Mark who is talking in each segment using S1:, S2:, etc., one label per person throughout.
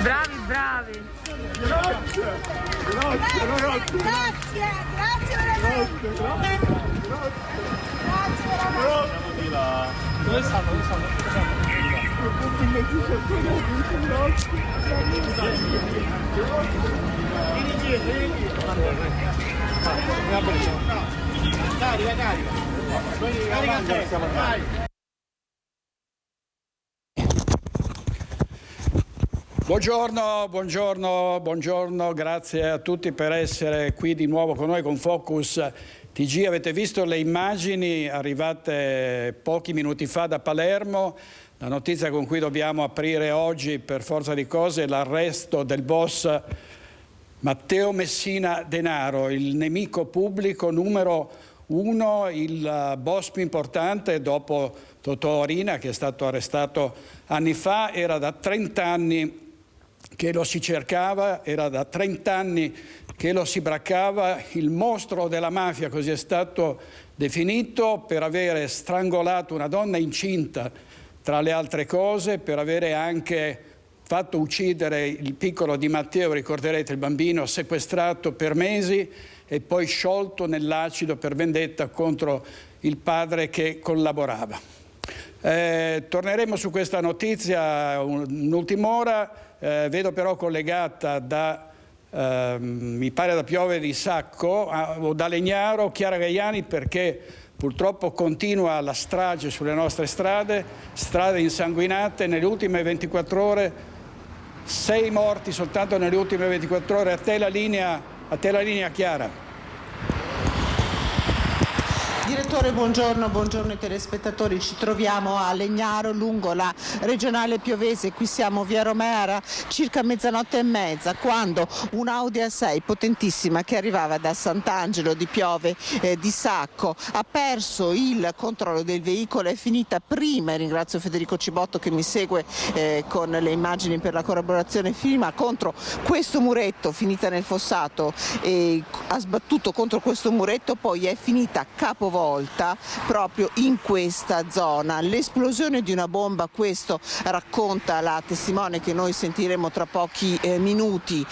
S1: Bravi, bravi.
S2: Grazie, grazie ragazzi.
S3: Grazie veramente. Grazie veramente.
S4: Dove stanno?
S5: Buongiorno, grazie a tutti per essere qui di nuovo con noi con Focus TG. Avete visto le immagini arrivate pochi minuti fa da Palermo. La notizia con cui dobbiamo aprire oggi per forza di cose è l'arresto del boss Matteo Messina Denaro, il nemico pubblico numero uno, il boss più importante dopo Totò Riina, che è stato arrestato anni fa. Era da 30 anni che lo si cercava, era da 30 anni che lo si braccava, il mostro della mafia, così è stato definito, per avere strangolato una donna incinta, tra le altre cose, per avere anche fatto uccidere il piccolo Di Matteo, ricorderete il bambino sequestrato per mesi e poi sciolto nell'acido per vendetta contro il padre che collaborava. Torneremo su questa notizia un'ultima ora. Vedo però collegata da, mi pare da Piove di Sacco o da Legnaro, Chiara Gaiani, perché purtroppo continua la strage sulle nostre strade insanguinate. Nelle ultime 24 ore 6 morti soltanto nelle ultime 24 ore. A te la linea Chiara.
S6: Direttore, buongiorno ai telespettatori. Ci troviamo a Legnaro, lungo la regionale piovese. Qui siamo via Romera, circa mezzanotte e mezza, quando un Audi A6 potentissima che arrivava da Sant'Angelo di Piove di Sacco ha perso il controllo del veicolo. È finita prima, e ringrazio Federico Cibotto che mi segue con le immagini per la collaborazione, prima contro questo muretto, finita nel fossato e ha sbattuto contro questo muretto, poi è finita capovolta proprio in questa zona. L'esplosione di una bomba, questo racconta la testimone che noi sentiremo tra pochi minuti,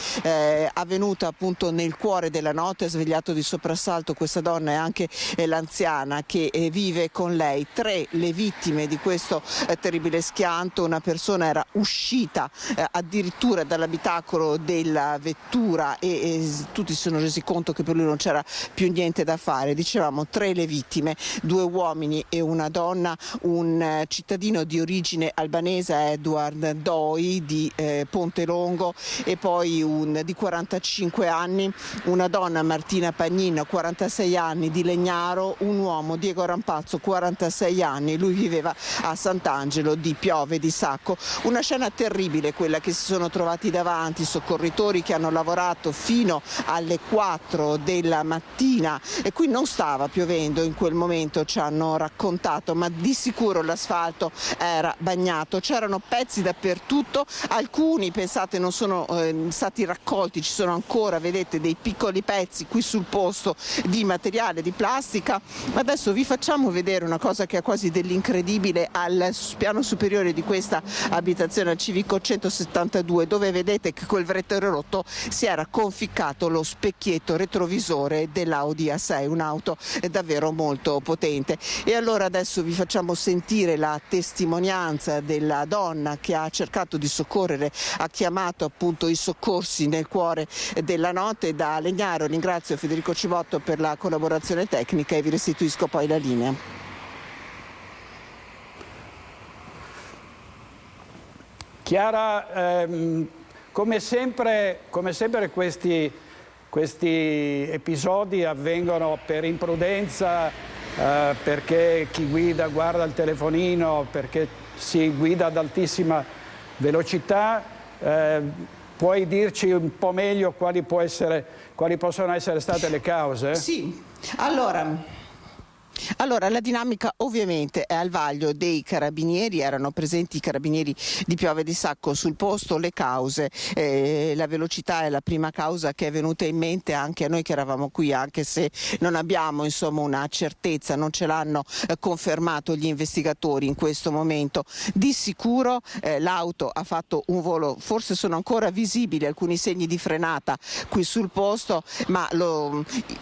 S6: avvenuta appunto nel cuore della notte. Ha svegliato di soprassalto questa donna e anche l'anziana che vive con lei. 3 le vittime di questo terribile schianto. Una persona era uscita addirittura dall'abitacolo della vettura e tutti si sono resi conto che per lui non c'era più niente da fare. Dicevamo 3 le vittime, 2 uomini e una donna, un cittadino di origine albanese, Edward Doi di Pontelongo, e poi un di 45 anni, una donna, Martina Pagnin, 46 anni, di Legnaro, un uomo, Diego Rampazzo, 46 anni, lui viveva a Sant'Angelo di Piove di Sacco. Una scena terribile quella che si sono trovati davanti i soccorritori che hanno lavorato fino alle 4 della mattina e qui non stava piovendo in quel momento, ci hanno raccontato, ma di sicuro l'asfalto era bagnato, c'erano pezzi dappertutto. Alcuni, pensate, non sono stati raccolti, ci sono ancora, vedete, dei piccoli pezzi qui sul posto di materiale, di plastica. Adesso vi facciamo vedere una cosa che è quasi dell'incredibile al piano superiore di questa abitazione al Civico 172, dove vedete che col vetro rotto si era conficcato lo specchietto retrovisore dell'Audi A6, un'auto davvero molto potente. E allora adesso vi facciamo sentire la testimonianza della donna che ha cercato di soccorrere, ha chiamato appunto i soccorsi nel cuore della notte. Da Legnaro ringrazio Federico Cibotto per la collaborazione tecnica e vi restituisco poi la linea.
S5: Chiara, come sempre questi episodi avvengono per imprudenza, perché chi guida guarda il telefonino, perché si guida ad altissima velocità. Puoi dirci un po' meglio quali possono essere state le cause?
S6: Sì, allora Allora, la dinamica ovviamente è al vaglio dei carabinieri, erano presenti i carabinieri di Piove di Sacco sul posto, le cause, la velocità è la prima causa che è venuta in mente anche a noi che eravamo qui, anche se non abbiamo insomma una certezza, non ce l'hanno confermato gli investigatori in questo momento. Di sicuro l'auto ha fatto un volo, forse sono ancora visibili alcuni segni di frenata qui sul posto, ma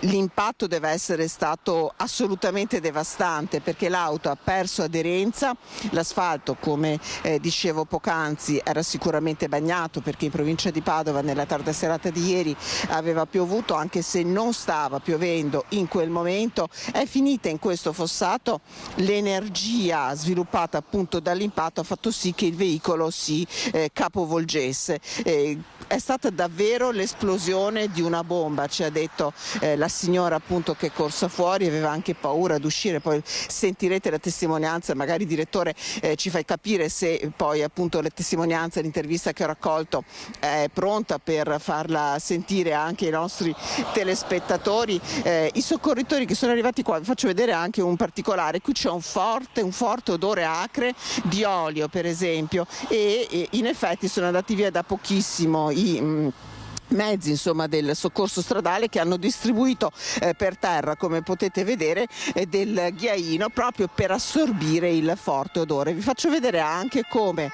S6: l'impatto deve essere stato assolutamente devastante, perché l'auto ha perso aderenza, l'asfalto, come dicevo poc'anzi, era sicuramente bagnato, perché in provincia di Padova nella tarda serata di ieri aveva piovuto, anche se non stava piovendo in quel momento. È finita in questo fossato, l'energia sviluppata appunto dall'impatto ha fatto sì che il veicolo si capovolgesse. È stata davvero l'esplosione di una bomba, ci ha detto la signora appunto che è corsa fuori, aveva anche paura ad uscire, poi sentirete la testimonianza, magari direttore ci fai capire se poi appunto le testimonianze, l'intervista che ho raccolto è pronta per farla sentire anche ai nostri telespettatori. I soccorritori che sono arrivati qua, vi faccio vedere anche un particolare, qui c'è un forte odore acre di olio per esempio, e in effetti sono andati via da pochissimo i mezzi insomma del soccorso stradale, che hanno distribuito per terra, come potete vedere, del ghiaino proprio per assorbire il forte odore. Vi faccio vedere anche come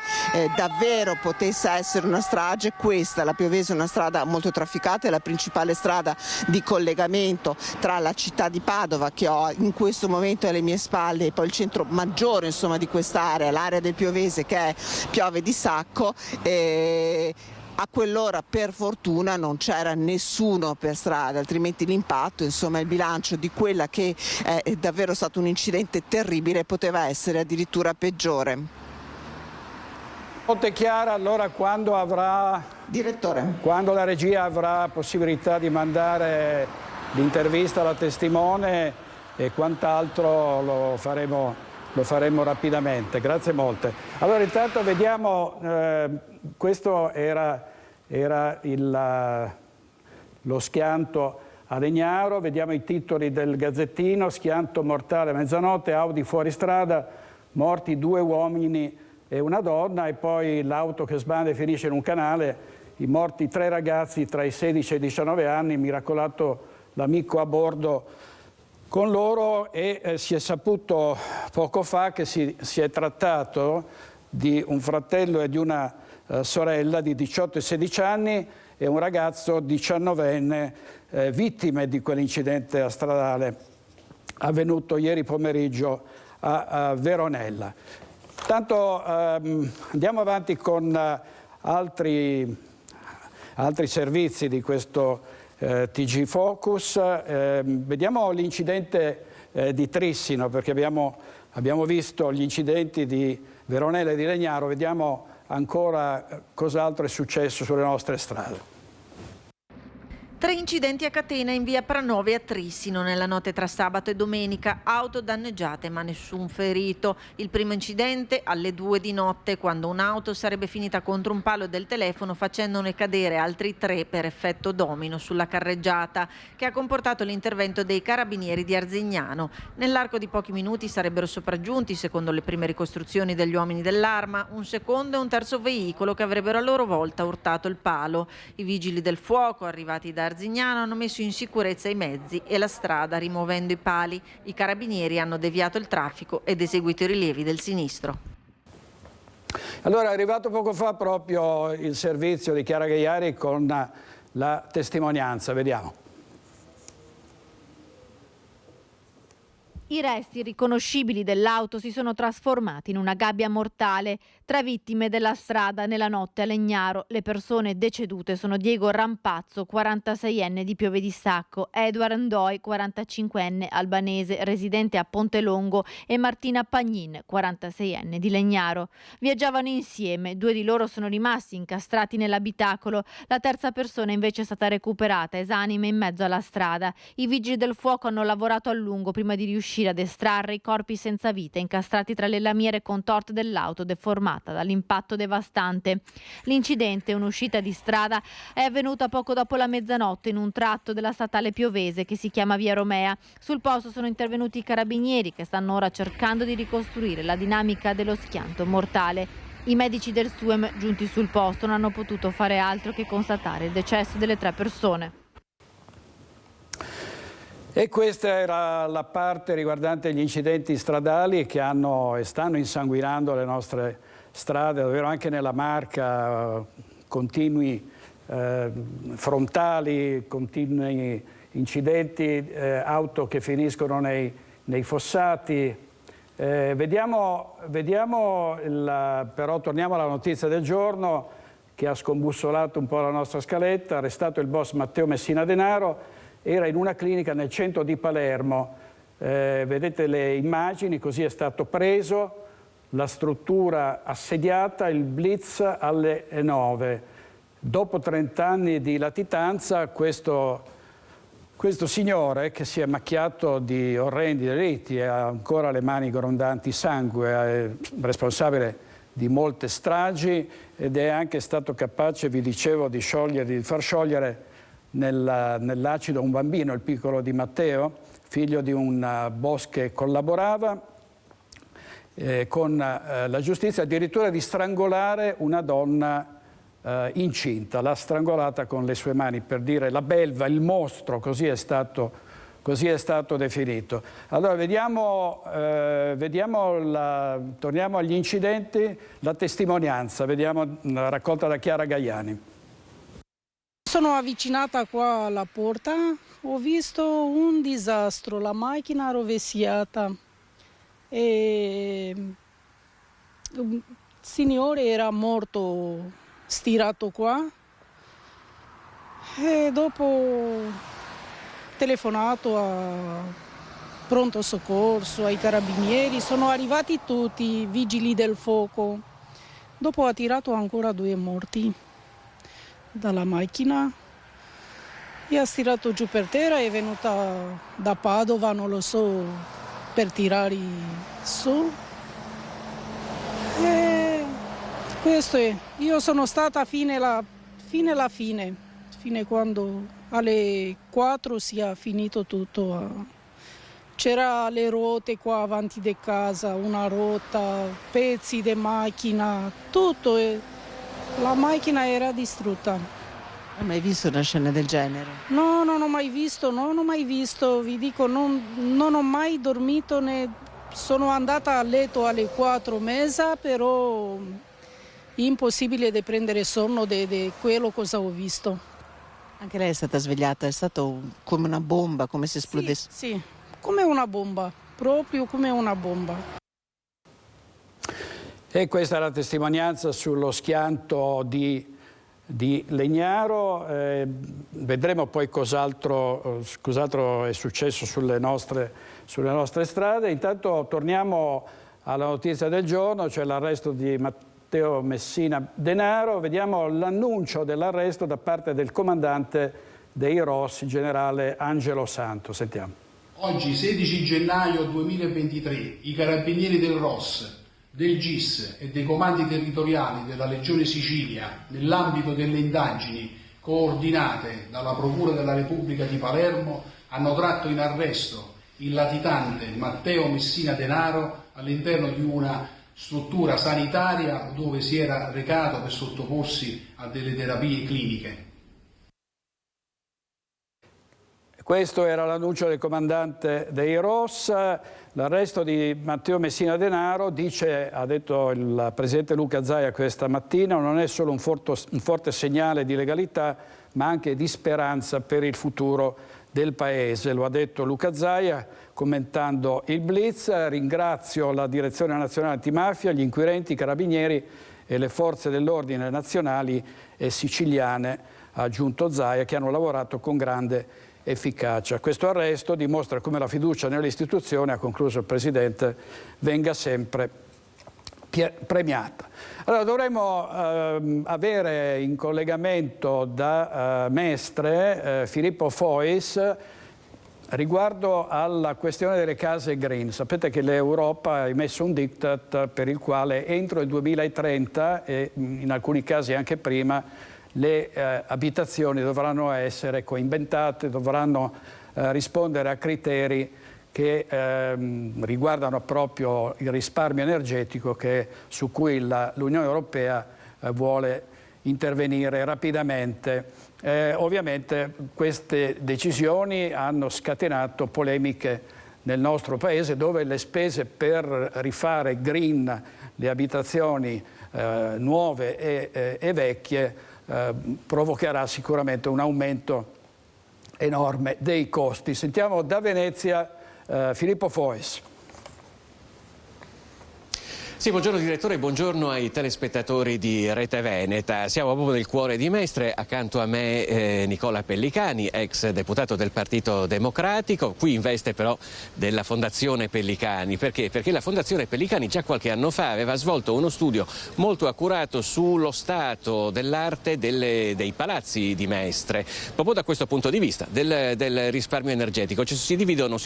S6: davvero potesse essere una strage. Questa, la Piovese, è una strada molto trafficata, è la principale strada di collegamento tra la città di Padova, che ho in questo momento alle mie spalle, e poi il centro maggiore insomma di quest'area, l'area del Piovese, che è Piove di Sacco. A quell'ora per fortuna non c'era nessuno per strada, altrimenti l'impatto, insomma il bilancio di quella che è davvero stato un incidente terribile poteva essere addirittura peggiore.
S5: Montechiara, allora quando avrà,
S6: direttore,
S5: quando la regia avrà possibilità di mandare l'intervista alla testimone e quant'altro lo faremo rapidamente. Grazie molte. Allora intanto vediamo, questo era lo schianto a Legnaro, vediamo i titoli del Gazzettino: schianto mortale a mezzanotte, Audi fuori strada, morti 2 uomini e una donna, e poi l'auto che sbanda e finisce in un canale, i morti 3 ragazzi tra i 16 e i 19 anni, miracolato l'amico a bordo con loro, e si è saputo poco fa che si è trattato di un fratello e di una sorella di 18 e 16 anni e un ragazzo 19enne, vittime di quell'incidente stradale avvenuto ieri pomeriggio a Veronella. Tanto andiamo avanti con altri servizi di questo TG Focus. Vediamo l'incidente di Trissino, perché abbiamo visto gli incidenti di Veronella e di Legnaro, vediamo ancora cos'altro è successo sulle nostre strade.
S1: 3 incidenti a catena in via Pranove a Trissino nella notte tra sabato e domenica, auto danneggiate ma nessun ferito. Il primo incidente alle 2 di notte, quando un'auto sarebbe finita contro un palo del telefono, facendone cadere altri 3 per effetto domino sulla carreggiata, che ha comportato l'intervento dei carabinieri di Arzignano. Nell'arco di pochi minuti sarebbero sopraggiunti, secondo le prime ricostruzioni degli uomini dell'Arma, un secondo e un terzo veicolo che avrebbero a loro volta urtato il palo. I vigili del fuoco, arrivati da Arzignano, hanno messo in sicurezza i mezzi e la strada rimuovendo i pali. I carabinieri hanno deviato il traffico ed eseguito i rilievi del sinistro.
S5: Allora è arrivato poco fa proprio il servizio di Chiara Gaiari con la testimonianza, vediamo.
S4: I resti riconoscibili dell'auto si sono trasformati in una gabbia mortale. 3 vittime della strada nella notte a Legnaro. Le persone decedute sono Diego Rampazzo, 46enne di Piove di Sacco, Edward Ndoi, 45enne albanese, residente a Pontelongo, e Martina Pagnin, 46enne di Legnaro. Viaggiavano insieme, 2 di loro sono rimasti incastrati nell'abitacolo, la terza persona invece è stata recuperata esanime in mezzo alla strada. I vigili del fuoco hanno lavorato a lungo prima di riuscire riuscire ad estrarre i corpi senza vita incastrati tra le lamiere contorte dell'auto deformata dall'impatto devastante. L'incidente, un'uscita di strada, è avvenuta poco dopo la mezzanotte in un tratto della statale piovese che si chiama Via Romea. Sul posto sono intervenuti i carabinieri che stanno ora cercando di ricostruire la dinamica dello schianto mortale. I medici del SUEM giunti sul posto non hanno potuto fare altro che constatare il decesso delle 3 persone.
S5: E questa era la parte riguardante gli incidenti stradali che hanno e stanno insanguinando le nostre strade, davvero anche nella Marca, continui frontali, continui incidenti, auto che finiscono nei fossati. Però torniamo alla notizia del giorno che ha scombussolato un po' la nostra scaletta. Arrestato il boss Matteo Messina Denaro, era in una clinica nel centro di Palermo. Vedete le immagini, così è stato preso, la struttura assediata, il blitz alle 9. Dopo 30 anni di latitanza, questo signore, che si è macchiato di orrendi delitti e ha ancora le mani grondanti sangue, è responsabile di molte stragi ed è anche stato capace, vi dicevo, di far sciogliere nell'acido un bambino, il piccolo Di Matteo, figlio di un boss che collaborava con la giustizia, addirittura di strangolare una donna incinta, l'ha strangolata con le sue mani, per dire la belva, il mostro, così è stato definito. Allora torniamo agli incidenti, la testimonianza, vediamo raccolta da Chiara Gaiani.
S7: Sono avvicinata qua alla porta, ho visto un disastro, la macchina rovesciata e il signore era morto stirato qua e dopo ho telefonato a pronto soccorso, ai carabinieri, sono arrivati tutti i vigili del fuoco. Dopo ha tirato ancora 2 morti dalla macchina e ha tirato giù per terra, è venuta da Padova, non lo so, per tirare su. Questo è, io sono stata fine quando alle 4 si è finito tutto. C'era le ruote qua avanti di casa, una ruota, pezzi di macchina, tutto. La macchina era distrutta.
S6: Hai mai visto una scena del genere?
S7: No, non ho mai visto, vi dico, non ho mai dormito, sono andata a letto alle 4:30, però impossibile di prendere sonno di quello cosa ho visto.
S6: Anche lei è stata svegliata, è stato come una bomba, come se esplodesse?
S7: Sì, come una bomba, proprio come una bomba.
S5: E questa è la testimonianza sullo schianto di Legnaro. Vedremo poi cos'altro è successo sulle nostre strade. Intanto torniamo alla notizia del giorno, cioè l'arresto di Matteo Messina Denaro. Vediamo l'annuncio dell'arresto da parte del comandante dei ROS, il generale Angelo Santo. Sentiamo.
S8: Oggi, 16 gennaio 2023, i carabinieri del ROS, del GIS e dei comandi territoriali della Regione Sicilia, nell'ambito delle indagini coordinate dalla Procura della Repubblica di Palermo, hanno tratto in arresto il latitante Matteo Messina Denaro all'interno di una struttura sanitaria dove si era recato per sottoporsi a delle terapie cliniche.
S5: Questo era l'annuncio del comandante dei ROS. L'arresto di Matteo Messina Denaro, ha detto il presidente Luca Zaia questa mattina, non è solo un forte segnale di legalità, ma anche di speranza per il futuro del Paese. Lo ha detto Luca Zaia commentando il blitz. Ringrazio la Direzione Nazionale Antimafia, gli inquirenti, i carabinieri e le forze dell'ordine nazionali e siciliane, ha aggiunto Zaia, che hanno lavorato con grande efficacia. Questo arresto dimostra come la fiducia nelle istituzioni, ha concluso il Presidente, venga sempre premiata. Allora dovremmo avere in collegamento da Mestre Filippo Fois, Riguardo alla questione delle case green, sapete che l'Europa ha emesso un diktat per il quale entro il 2030 e in alcuni casi anche prima le abitazioni dovranno essere coinventate, dovranno rispondere a criteri che riguardano proprio il risparmio energetico su cui l'Unione Europea vuole intervenire rapidamente. Ovviamente queste decisioni hanno scatenato polemiche nel nostro Paese, dove le spese per rifare green le abitazioni nuove e vecchie provocherà sicuramente un aumento enorme dei costi. Sentiamo da Venezia Filippo Fois.
S9: Sì, buongiorno direttore, buongiorno ai telespettatori di Rete Veneta. Siamo proprio nel cuore di Mestre, accanto a me Nicola Pellicani, ex deputato del Partito Democratico, qui in veste però della Fondazione Pellicani. Perché? Perché la Fondazione Pellicani già qualche anno fa aveva svolto uno studio molto accurato sullo stato dell'arte dei palazzi di Mestre, proprio da questo punto di vista, del risparmio energetico. Si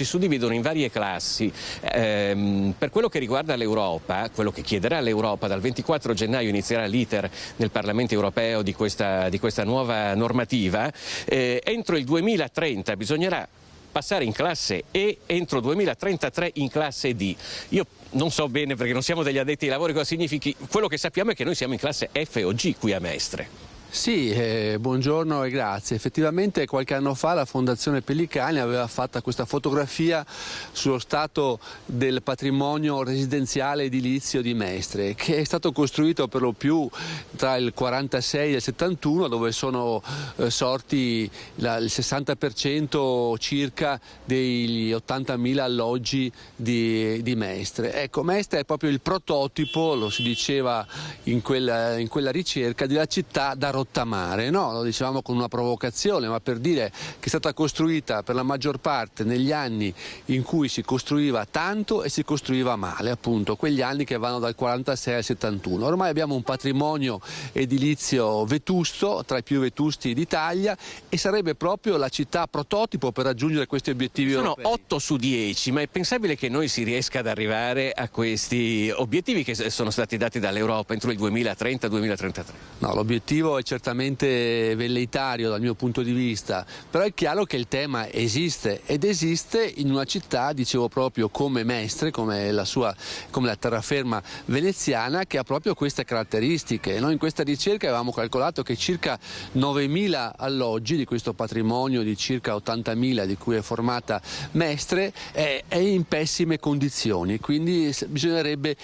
S9: suddividono in varie classi. Per quello che riguarda l'Europa, quello che chiederà l'Europa, dal 24 gennaio inizierà l'iter nel Parlamento europeo di questa nuova normativa, entro il 2030 bisognerà passare in classe E, entro 2033 in classe D. Io non so bene, perché non siamo degli addetti ai lavori, cosa significhi. Quello che sappiamo è che noi siamo in classe F o G qui a Mestre.
S10: Sì, buongiorno e grazie. Effettivamente qualche anno fa la Fondazione Pellicani aveva fatto questa fotografia sullo stato del patrimonio residenziale edilizio di Mestre, che è stato costruito per lo più tra il 46 e il 71, dove sono sorti il 60% circa degli 80.000 alloggi di Mestre. Ecco, Mestre è proprio il prototipo, lo si diceva in quella ricerca, della città da rottamare, no? Lo dicevamo con una provocazione, ma per dire che è stata costruita per la maggior parte negli anni in cui si costruiva tanto e si costruiva male, appunto quegli anni che vanno dal 46 al 71. Ormai abbiamo un patrimonio edilizio vetusto, tra i più vetusti d'Italia, e sarebbe proprio la città prototipo per raggiungere questi obiettivi europei.
S9: Sono 8 su 10, ma è pensabile che noi si riesca ad arrivare a questi obiettivi che sono stati dati dall'Europa entro il 2030-2033?
S10: No, l'obiettivo è certamente velleitario dal mio punto di vista, però è chiaro che il tema esiste, ed esiste in una città, dicevo proprio, come Mestre, come la terraferma veneziana, che ha proprio queste caratteristiche. Noi in questa ricerca avevamo calcolato che circa 9.000 alloggi di questo patrimonio di circa 80.000 di cui è formata Mestre è in pessime condizioni, quindi bisognerebbe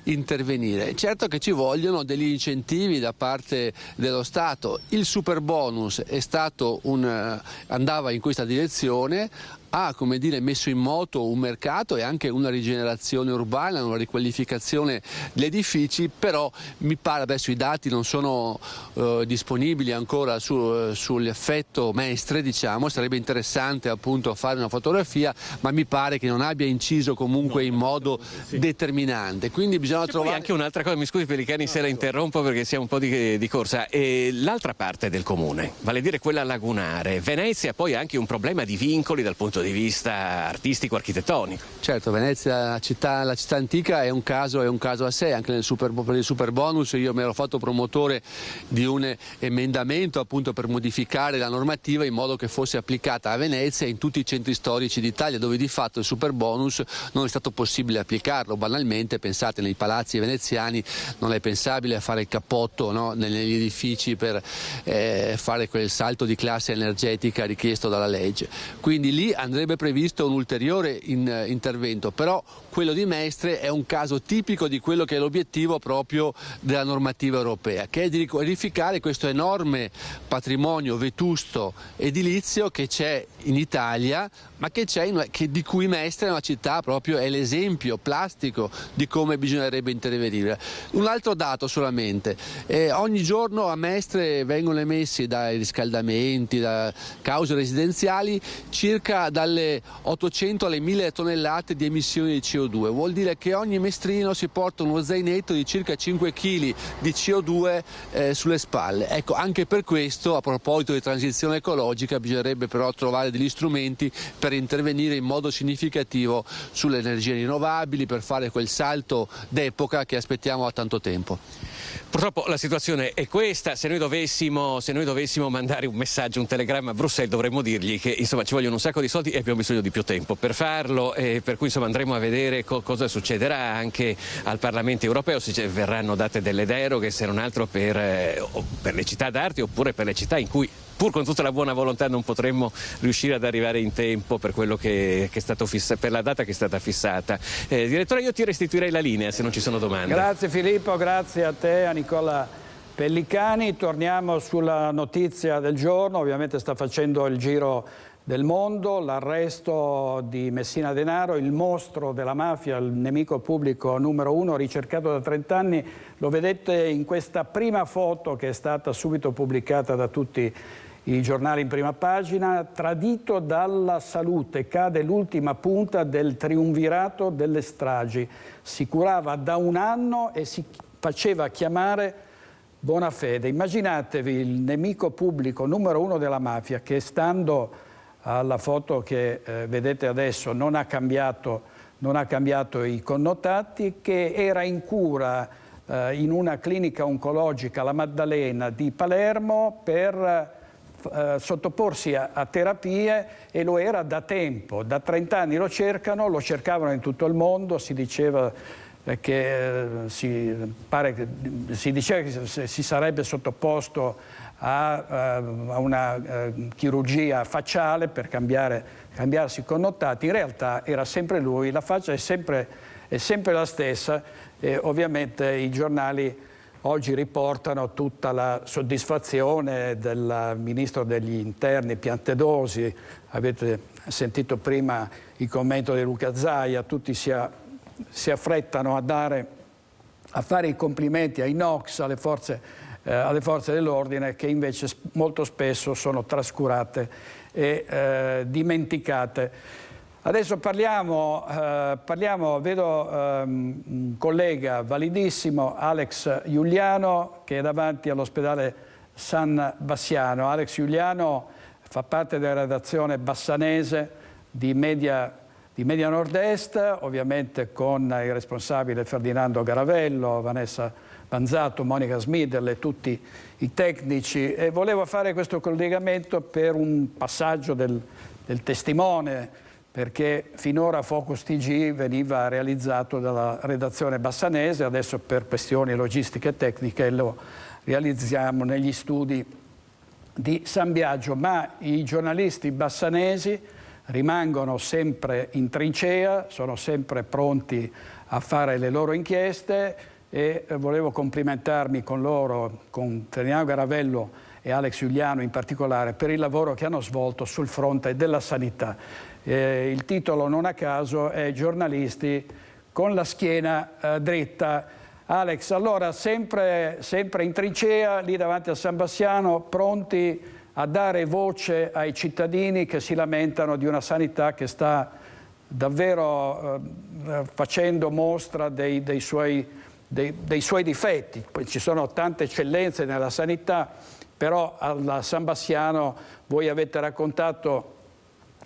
S10: intervenire. Certo che ci vogliono degli incentivi da parte dello Stato. Il super bonus andava in questa direzione, ha messo in moto un mercato e anche una rigenerazione urbana, una riqualificazione degli edifici, però mi pare, adesso i dati non sono disponibili ancora sull'effetto Mestre, diciamo, sarebbe interessante appunto fare una fotografia, ma mi pare che non abbia inciso comunque in modo determinante, quindi bisogna trovare...
S9: Poi anche un'altra cosa, mi scusi Pellicani se la interrompo perché siamo un po' di corsa, l'altra parte del comune, vale a dire quella lagunare, Venezia poi ha anche un problema di vincoli dal punto di vista artistico, architettonico.
S10: Certo, Venezia, la città antica, è un caso a sé. Anche per il super bonus io mi ero fatto promotore di un emendamento appunto per modificare la normativa in modo che fosse applicata a Venezia e in tutti i centri storici d'Italia, dove di fatto il super bonus non è stato possibile applicarlo. Banalmente, pensate, nei palazzi veneziani non è pensabile fare il cappotto, no, negli edifici per fare quel salto di classe energetica richiesto dalla legge. Quindi lì andrebbe previsto un ulteriore intervento, però quello di Mestre è un caso tipico di quello che è l'obiettivo proprio della normativa europea, che è di riqualificare questo enorme patrimonio vetusto edilizio che c'è in Italia, ma di cui Mestre è una città proprio, è l'esempio plastico di come bisognerebbe intervenire. Un altro dato solamente, ogni giorno a Mestre vengono emessi dai riscaldamenti, da cause residenziali, circa dalle 800 alle 1000 tonnellate di emissioni di CO2. Vuol dire che ogni mestrino si porta uno zainetto di circa 5 kg di CO2 sulle spalle. Ecco, anche per questo, a proposito di transizione ecologica, bisognerebbe però trovare degli strumenti per intervenire in modo significativo sulle energie rinnovabili, per fare quel salto d'epoca che aspettiamo da tanto tempo.
S9: Purtroppo la situazione è questa. Se noi dovessimo mandare un messaggio, un telegramma a Bruxelles, dovremmo dirgli che insomma ci vogliono un sacco di soldi e abbiamo bisogno di più tempo per farlo, e per cui insomma andremo a vedere cosa succederà anche al Parlamento europeo, se verranno date delle deroghe, se non altro per le città d'arte oppure per le città in cui, pur con tutta la buona volontà, non potremmo riuscire ad arrivare in tempo per quello che è stato per la data che è stata fissata. Direttore, io ti restituirei la linea se non ci sono domande.
S5: Grazie Filippo, grazie a te, a Nicola Pellicani. Torniamo sulla notizia del giorno, ovviamente sta facendo il giro del mondo, l'arresto di Messina Denaro, il mostro della mafia, il nemico pubblico numero 1, ricercato da 30 anni. Lo vedete in questa prima foto che è stata subito pubblicata da tutti i giornali in prima pagina. Tradito dalla salute, cade l'ultima punta del triumvirato delle stragi. Si curava da 1 anno e si faceva chiamare Bonafede. Immaginatevi il nemico pubblico numero 1 della mafia che, stando alla foto che vedete adesso, non ha cambiato i connotati, che era in cura in una clinica oncologica, la Maddalena di Palermo, per sottoporsi a terapie, e lo era da tempo. Da 30 anni lo cercavano in tutto il mondo. Si diceva che si sarebbe sottoposto a una chirurgia facciale per cambiarsi i connotati. In realtà era sempre lui, la faccia è sempre la stessa, e ovviamente i giornali oggi riportano tutta la soddisfazione del ministro degli interni Piantedosi. Avete sentito prima il commento di Luca Zaia, tutti si affrettano a fare i complimenti ai NOx, alle forze dell'ordine, che invece molto spesso sono trascurate e dimenticate. Adesso parliamo, vedo un collega validissimo, Alex Giuliano, che è davanti all'ospedale San Bassiano. Alex Giuliano fa parte della redazione bassanese di Media Nord-Est, ovviamente con il responsabile Ferdinando Garavello, Vanessa Banzato, Monica Smidel e tutti i tecnici, e volevo fare questo collegamento per un passaggio del testimone, perché finora Focus TG veniva realizzato dalla redazione bassanese, adesso per questioni logistiche e tecniche lo realizziamo negli studi di San Biagio, ma i giornalisti bassanesi rimangono sempre in trincea, sono sempre pronti a fare le loro inchieste, e volevo complimentarmi con loro, con Ferdinando Garavello e Alex Giuliano in particolare, per il lavoro che hanno svolto sul fronte della sanità. Il titolo, non a caso, è Giornalisti con la schiena dritta. Alex, allora sempre in trincea lì davanti a San Bassiano, pronti a dare voce ai cittadini che si lamentano di una sanità che sta davvero facendo mostra dei suoi difetti. Poi ci sono tante eccellenze nella sanità, però alla San Bassiano voi avete raccontato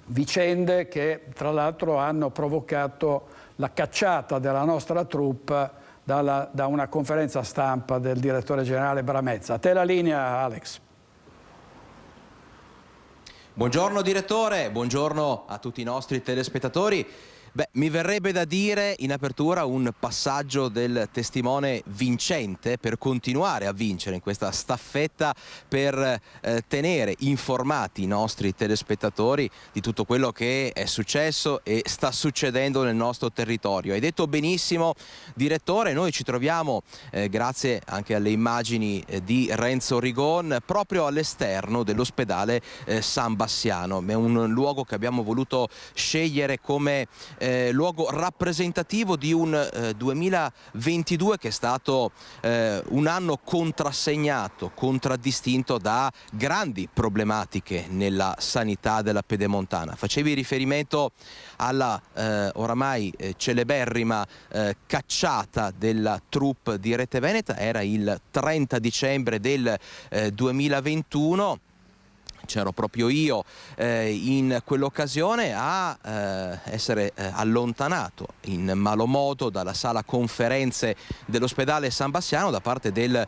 S5: vicende che tra l'altro hanno provocato la cacciata della nostra troupe da una conferenza stampa del direttore generale Bramezza. A te la linea, Alex.
S11: Buongiorno direttore, buongiorno a tutti i nostri telespettatori. Beh, mi verrebbe da dire in apertura un passaggio del testimone vincente per continuare a vincere in questa staffetta, per tenere informati i nostri telespettatori di tutto quello che è successo e sta succedendo nel nostro territorio. Hai detto benissimo, direttore, noi ci troviamo, grazie anche alle immagini di Renzo Rigon, proprio all'esterno dell'ospedale San Bassiano. È un luogo che abbiamo voluto scegliere come luogo rappresentativo di un 2022 che è stato un anno contrassegnato, contraddistinto da grandi problematiche nella sanità della Pedemontana. Facevi riferimento alla oramai celeberrima cacciata della troupe di Rete Veneta, era il 30 dicembre del 2021. C'ero proprio io in quell'occasione a essere allontanato in malo modo dalla sala conferenze dell'ospedale San Bassiano da parte del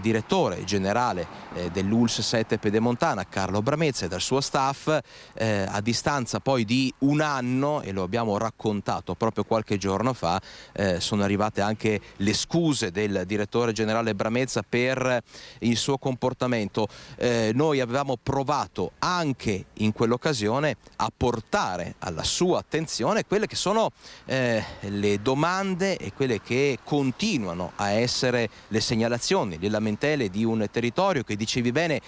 S11: direttore generale dell'ULSS 7 Pedemontana, Carlo Bramezza, e dal suo staff. A distanza poi di un anno, e lo abbiamo raccontato proprio qualche giorno fa, sono arrivate anche le scuse del direttore generale Bramezza per il suo comportamento. Noi avevamo provato anche in quell'occasione a portare alla sua attenzione quelle che sono le domande e quelle che continuano a essere le segnalazioni, le lamentele di un territorio che, dicevi bene,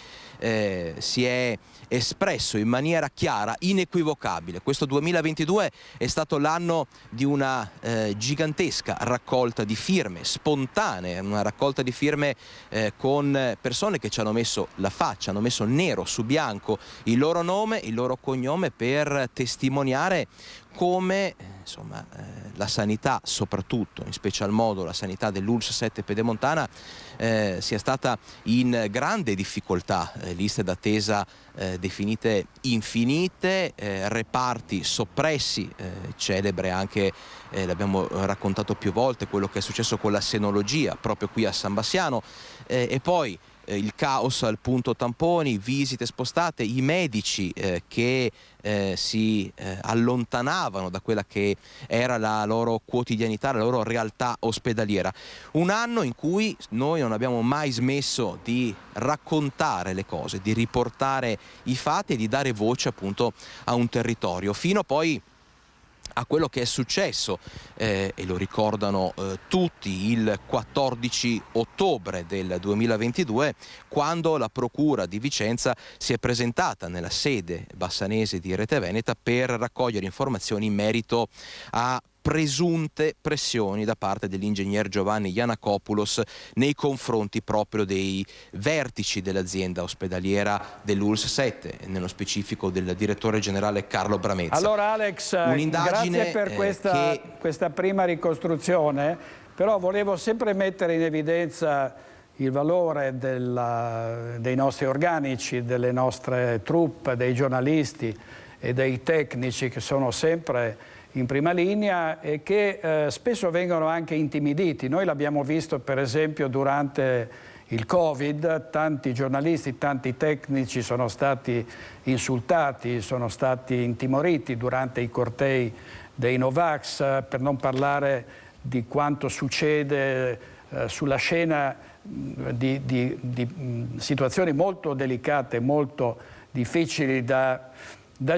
S11: si è espresso in maniera chiara, inequivocabile. Questo 2022 è stato l'anno di una gigantesca raccolta di firme, spontanea, una raccolta di firme con persone che ci hanno messo la faccia, hanno messo nero su bianco il loro nome, il loro cognome, per testimoniare come insomma, la sanità, soprattutto in special modo la sanità dell'ULSS 7 Pedemontana, sia stata in grande difficoltà, liste d'attesa definite infinite, reparti soppressi, celebre anche, l'abbiamo raccontato più volte, quello che è successo con la senologia proprio qui a San Bassiano, e poi il caos al punto tamponi, visite spostate, i medici che si allontanavano da quella che era la loro quotidianità, la loro realtà ospedaliera. Un anno in cui noi non abbiamo mai smesso di raccontare le cose, di riportare i fatti e di dare voce appunto a un territorio, fino poi a quello che è successo, e lo ricordano tutti, il 14 ottobre del 2022, quando la Procura di Vicenza si è presentata nella sede bassanese di Rete Veneta per raccogliere informazioni in merito a presunte pressioni da parte dell'ingegner Giovanni Giannakopoulos nei confronti proprio dei vertici dell'azienda ospedaliera dell'ULSS 7, nello specifico del direttore generale Carlo Bramezza.
S5: Allora Alex, grazie per questa prima ricostruzione, però volevo sempre mettere in evidenza il valore dei nostri organici, delle nostre troupe, dei giornalisti e dei tecnici che sono sempre in prima linea e che spesso vengono anche intimiditi. Noi l'abbiamo visto per esempio durante il Covid, tanti giornalisti, tanti tecnici sono stati insultati, sono stati intimoriti durante i cortei dei Novax, per non parlare di quanto succede sulla scena di situazioni molto delicate, molto difficili da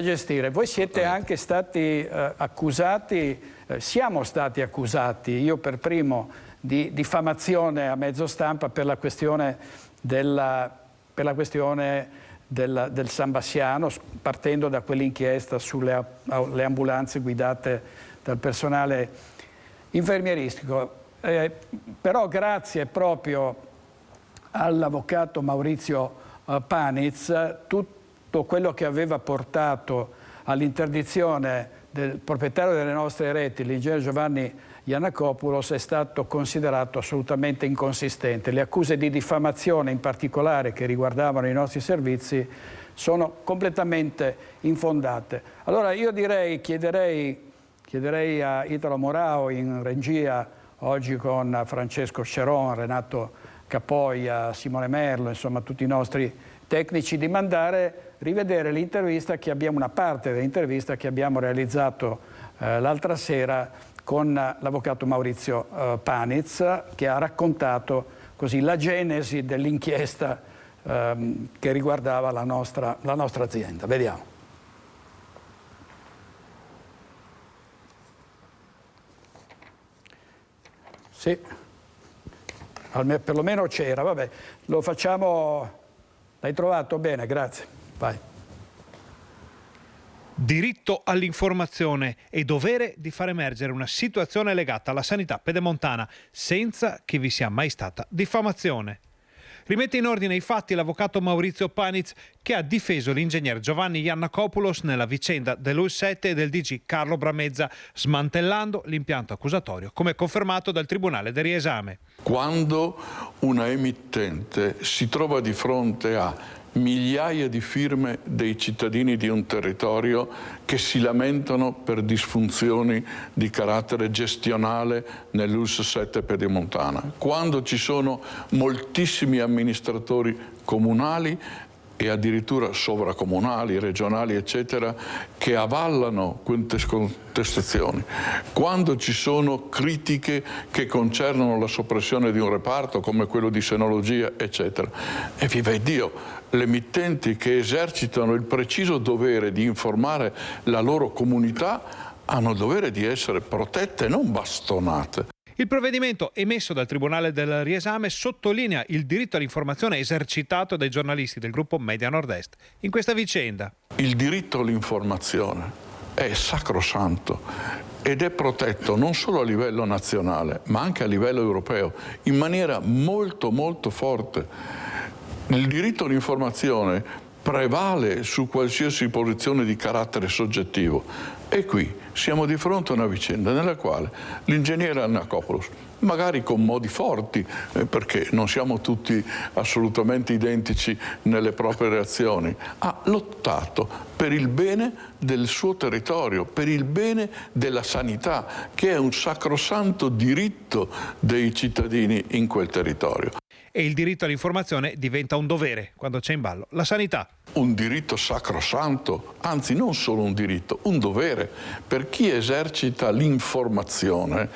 S5: gestire. Voi siete anche stati accusati, siamo stati accusati, io per primo, di diffamazione a mezzo stampa per la questione del San Bassiano, partendo da quell'inchiesta sulle ambulanze guidate dal personale infermieristico. Però grazie proprio all'avvocato Maurizio Paniz, tutto quello che aveva portato all'interdizione del proprietario delle nostre reti, l'ingegner Giovanni Giannakopoulos, è stato considerato assolutamente inconsistente. Le accuse di diffamazione in particolare che riguardavano i nostri servizi sono completamente infondate. Allora io chiederei a Italo Morao in regia, oggi con Francesco Sceron, Renato Capoia, Simone Merlo, insomma tutti i nostri tecnici, di rivedere l'intervista che abbiamo, una parte dell'intervista che abbiamo realizzato l'altra sera con l'avvocato Maurizio Paniz, che ha raccontato così la genesi dell'inchiesta che riguardava la nostra azienda. Vediamo. Sì, perlomeno c'era, vabbè, lo facciamo. L'hai trovato? Bene, grazie. Vai.
S12: Diritto all'informazione e dovere di far emergere una situazione legata alla sanità pedemontana senza che vi sia mai stata diffamazione. Rimette in ordine i fatti l'avvocato Maurizio Paniz, che ha difeso l'ingegner Giovanni Yannakopoulos nella vicenda dell'U7 e del DG Carlo Bramezza, smantellando l'impianto accusatorio, come confermato dal Tribunale del riesame.
S13: Quando una emittente si trova di fronte a migliaia di firme dei cittadini di un territorio che si lamentano per disfunzioni di carattere gestionale nell'Us7 pedemontana, quando ci sono moltissimi amministratori comunali e addirittura sovracomunali, regionali, eccetera, che avallano queste contestazioni, quando ci sono critiche che concernono la soppressione di un reparto come quello di senologia, eccetera. E viva Dio, le emittenti che esercitano il preciso dovere di informare la loro comunità hanno il dovere di essere protette, non bastonate.
S12: Il provvedimento emesso dal Tribunale del riesame sottolinea il diritto all'informazione esercitato dai giornalisti del gruppo Media Nord-Est in questa vicenda.
S13: Il diritto all'informazione è sacrosanto ed è protetto non solo a livello nazionale ma anche a livello europeo in maniera molto molto forte. Il diritto all'informazione prevale su qualsiasi posizione di carattere soggettivo. E qui siamo di fronte a una vicenda nella quale l'ingegnere Yannakopoulos, magari con modi forti, perché non siamo tutti assolutamente identici nelle proprie reazioni, ha lottato per il bene del suo territorio, per il bene della sanità, che è un sacrosanto diritto dei cittadini in quel territorio.
S12: E il diritto all'informazione diventa un dovere quando c'è in ballo la sanità.
S13: Un diritto sacrosanto, anzi non solo un diritto, un dovere per chi esercita l'informazione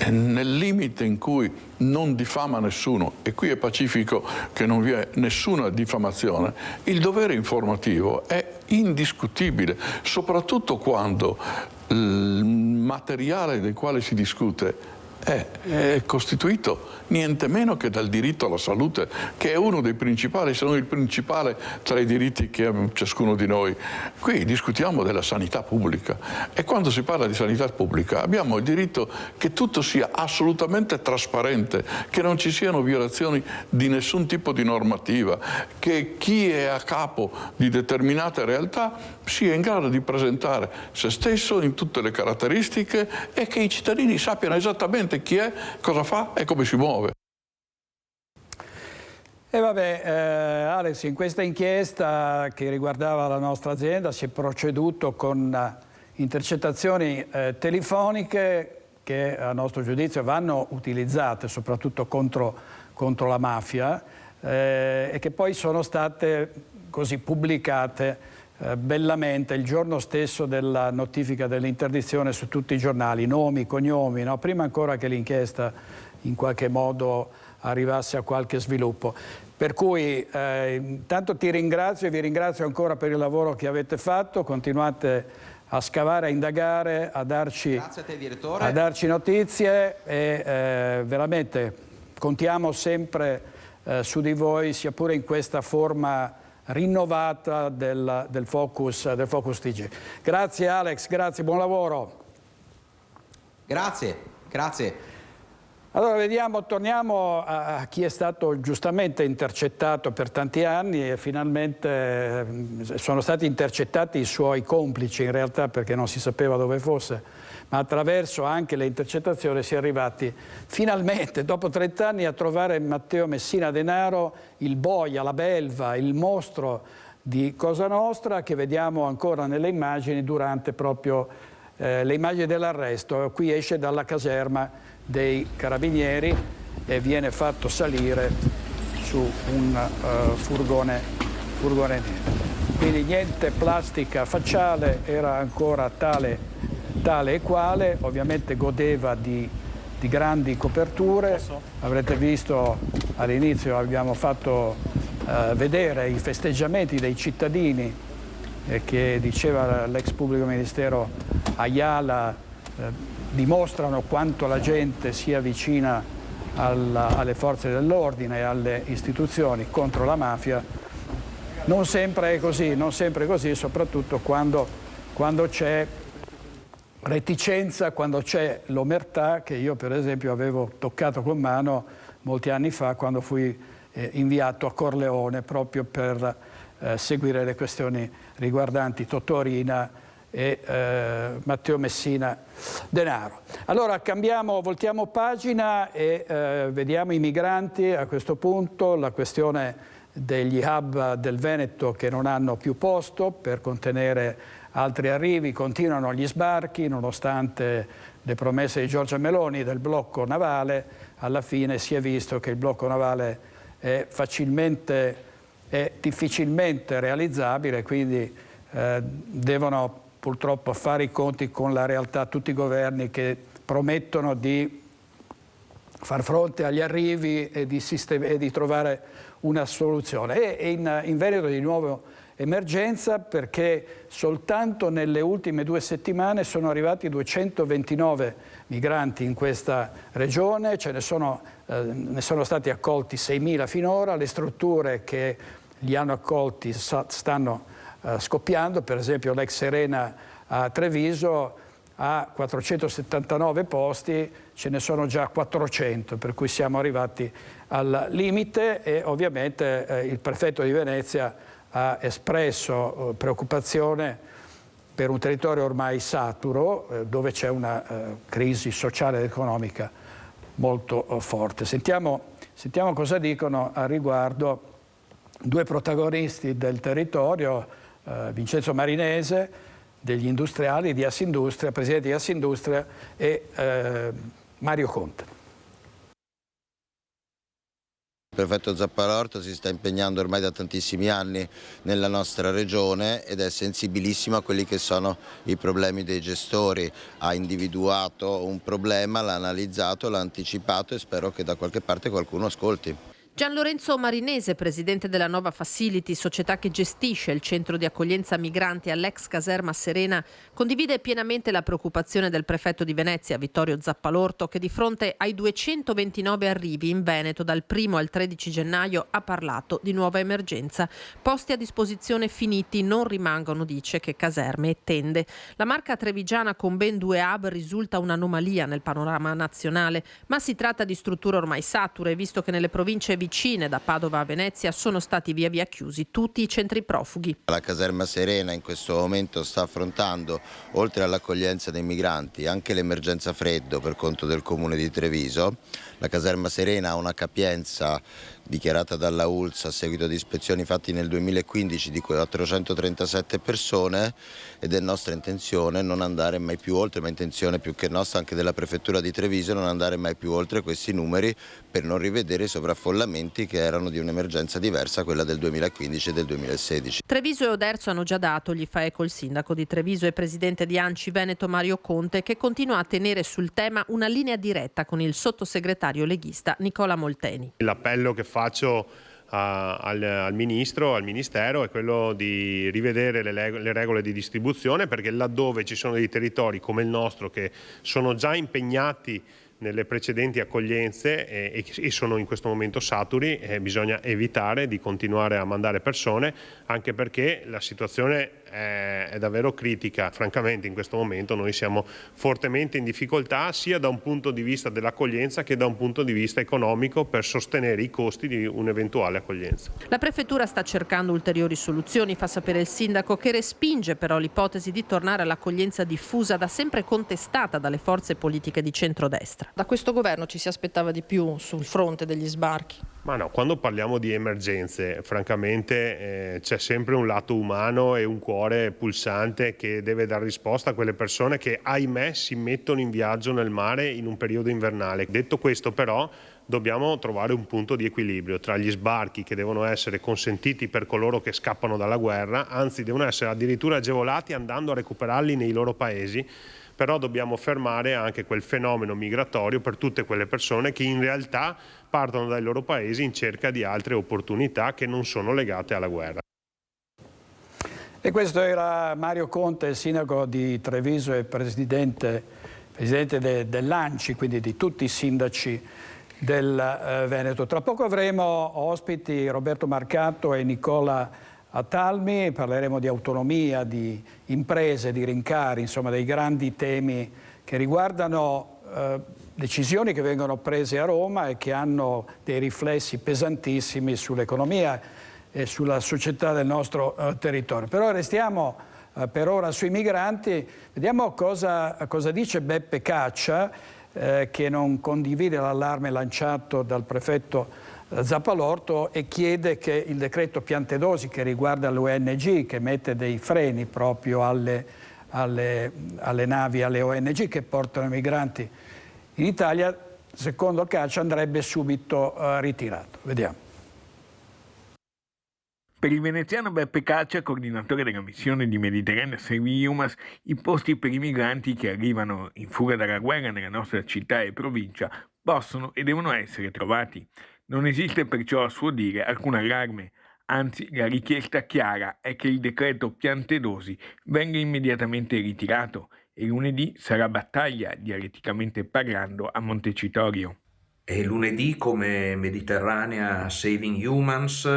S13: nel limite in cui non diffama nessuno, e qui è pacifico che non vi è nessuna diffamazione. Il dovere informativo è indiscutibile, soprattutto quando il materiale del quale si discute è costituito niente meno che dal diritto alla salute, che è uno dei principali, se non il principale tra i diritti che ha ciascuno di noi. Qui discutiamo della sanità pubblica e quando si parla di sanità pubblica abbiamo il diritto che tutto sia assolutamente trasparente, che non ci siano violazioni di nessun tipo di normativa, che chi è a capo di determinate realtà sia in grado di presentare se stesso in tutte le caratteristiche e che i cittadini sappiano esattamente chi è, cosa fa e come si muove.
S5: E vabbè, Alex, in questa inchiesta che riguardava la nostra azienda si è proceduto con intercettazioni telefoniche che a nostro giudizio vanno utilizzate soprattutto contro la mafia e che poi sono state così pubblicate bellamente il giorno stesso della notifica dell'interdizione su tutti i giornali, nomi, cognomi, no? Prima ancora che l'inchiesta in qualche modo arrivasse a qualche sviluppo. Per cui intanto ti ringrazio e vi ringrazio ancora per il lavoro che avete fatto, continuate a scavare, a indagare, a darci notizie e veramente contiamo sempre su di voi, sia pure in questa forma rinnovata del Focus TG. Grazie Alex, grazie, buon lavoro.
S11: Grazie, grazie.
S5: Allora torniamo a chi è stato giustamente intercettato per tanti anni e finalmente sono stati intercettati i suoi complici in realtà perché non si sapeva dove fosse, ma attraverso anche le intercettazioni si è arrivati finalmente dopo 30 anni a trovare Matteo Messina Denaro, il boia, la belva, il mostro di Cosa Nostra che vediamo ancora nelle immagini durante proprio le immagini dell'arresto. Qui esce dalla caserma dei carabinieri e viene fatto salire su un furgone nero. Quindi niente plastica facciale, era ancora tale e quale, ovviamente godeva di grandi coperture. Avrete visto all'inizio, abbiamo fatto vedere i festeggiamenti dei cittadini che diceva l'ex pubblico ministero Ayala, dimostrano quanto la gente sia vicina alle forze dell'ordine e alle istituzioni contro la mafia. Non sempre è così, soprattutto quando quando c'è reticenza, quando c'è l'omertà, che io per esempio avevo toccato con mano molti anni fa quando fui inviato a Corleone proprio per seguire le questioni riguardanti Totò Riina e Matteo Messina Denaro. Allora voltiamo pagina e vediamo i migranti a questo punto, la questione degli hub del Veneto che non hanno più posto per contenere altri arrivi, continuano gli sbarchi nonostante le promesse di Giorgia Meloni del blocco navale. Alla fine si è visto che il blocco navale è difficilmente realizzabile, quindi devono purtroppo fare i conti con la realtà tutti i governi che promettono di far fronte agli arrivi e di trovare una soluzione. E in Veneto di nuovo emergenza perché soltanto nelle ultime 2 settimane sono arrivati 229 migranti in questa regione, ne sono stati accolti 6.000 finora, le strutture che li hanno accolti stanno scoppiando, per esempio l'ex Serena a Treviso ha 479 posti, ce ne sono già 400, per cui siamo arrivati al limite e ovviamente il prefetto di Venezia ha espresso preoccupazione per un territorio ormai saturo dove c'è una crisi sociale ed economica molto forte. Sentiamo cosa dicono a riguardo 2 protagonisti del territorio, Vincenzo Marinese degli industriali di Assindustria, presidente di Assindustria, e Mario Conte.
S14: Il prefetto Zappalorto si sta impegnando ormai da tantissimi anni nella nostra regione ed è sensibilissimo a quelli che sono i problemi dei gestori. Ha individuato un problema, l'ha analizzato, l'ha anticipato e spero che da qualche parte qualcuno ascolti.
S15: Gianlorenzo Marinese, presidente della Nova Facility, società che gestisce il centro di accoglienza migranti all'ex caserma Serena, condivide pienamente la preoccupazione del prefetto di Venezia, Vittorio Zappalorto, che di fronte ai 229 arrivi in Veneto dal 1 al 13 gennaio ha parlato di nuova emergenza. Posti a disposizione finiti non rimangono, dice, che caserme e tende. La marca trevigiana con ben 2 hub risulta un'anomalia nel panorama nazionale, ma si tratta di strutture ormai sature, visto che nelle province vicine da Padova a Venezia sono stati via via chiusi tutti i centri profughi.
S14: La caserma Serena in questo momento sta affrontando, oltre all'accoglienza dei migranti, anche l'emergenza freddo per conto del comune di Treviso. La caserma Serena ha una capienza dichiarata dalla ULSS a seguito di ispezioni fatte nel 2015 di 437 persone ed è nostra intenzione non andare mai più oltre, ma intenzione più che nostra anche della prefettura di Treviso, non andare mai più oltre questi numeri per non rivedere i sovraffollamenti che erano di un'emergenza diversa, quella del 2015 e del 2016.
S15: Treviso e Oderzo hanno già dato, gli fa eco il sindaco di Treviso e presidente di ANCI Veneto Mario Conte, che continua a tenere sul tema una linea diretta con il sottosegretario leghista Nicola Molteni.
S16: L'appello che faccio al Ministro, al Ministero, è quello di rivedere le regole di distribuzione, perché laddove ci sono dei territori come il nostro che sono già impegnati nelle precedenti accoglienze e sono in questo momento saturi, bisogna evitare di continuare a mandare persone, anche perché la situazione è davvero critica. Francamente in questo momento noi siamo fortemente in difficoltà sia da un punto di vista dell'accoglienza che da un punto di vista economico per sostenere i costi di un'eventuale accoglienza.
S15: La prefettura sta cercando ulteriori soluzioni, fa sapere il sindaco, che respinge però l'ipotesi di tornare all'accoglienza diffusa da sempre contestata dalle forze politiche di centrodestra.
S17: Da questo governo ci si aspettava di più sul fronte degli sbarchi?
S16: Ma no, quando parliamo di emergenze, francamente c'è sempre un lato umano e un cuore pulsante che deve dare risposta a quelle persone che, ahimè, si mettono in viaggio nel mare in un periodo invernale. Detto questo, però, dobbiamo trovare un punto di equilibrio tra gli sbarchi che devono essere consentiti per coloro che scappano dalla guerra, anzi devono essere addirittura agevolati andando a recuperarli nei loro paesi. Però dobbiamo fermare anche quel fenomeno migratorio per tutte quelle persone che in realtà partono dai loro paesi in cerca di altre opportunità che non sono legate alla guerra.
S5: E questo era Mario Conte, sindaco di Treviso e presidente dell'ANCI, quindi di tutti i sindaci del Veneto. Tra poco avremo ospiti Roberto Marcato e Nicola a Talmi, parleremo di autonomia, di imprese, di rincari, insomma dei grandi temi che riguardano decisioni che vengono prese a Roma e che hanno dei riflessi pesantissimi sull'economia e sulla società del nostro territorio. Però restiamo per ora sui migranti, vediamo cosa dice Beppe Caccia, che non condivide l'allarme lanciato dal prefetto Zappalorto e chiede che il decreto Piantedosi, che riguarda l'ONG, che mette dei freni proprio alle navi, alle ONG che portano i migranti in Italia, secondo Caccia andrebbe subito ritirato. Vediamo.
S18: Per il veneziano Beppe Caccia, coordinatore della missione di Mediterranea Save Humas, i posti per i migranti che arrivano in fuga dalla guerra nella nostra città e provincia possono e devono essere trovati. Non esiste perciò, a suo dire, alcun allarme. Anzi, la richiesta chiara è che il decreto Piantedosi venga immediatamente ritirato e lunedì sarà battaglia, dialetticamente parlando, a Montecitorio.
S19: E lunedì, come Mediterranea Saving Humans,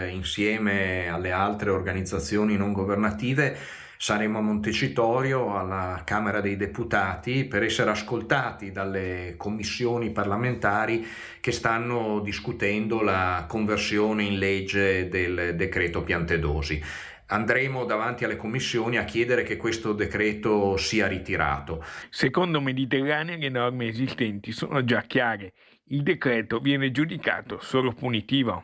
S19: insieme alle altre organizzazioni non governative, saremo a Montecitorio, alla Camera dei Deputati, per essere ascoltati dalle commissioni parlamentari che stanno discutendo la conversione in legge del decreto Piantedosi. Andremo davanti alle commissioni a chiedere che questo decreto sia ritirato.
S18: Secondo Mediterranea le norme esistenti sono già chiare. Il decreto viene giudicato solo punitivo.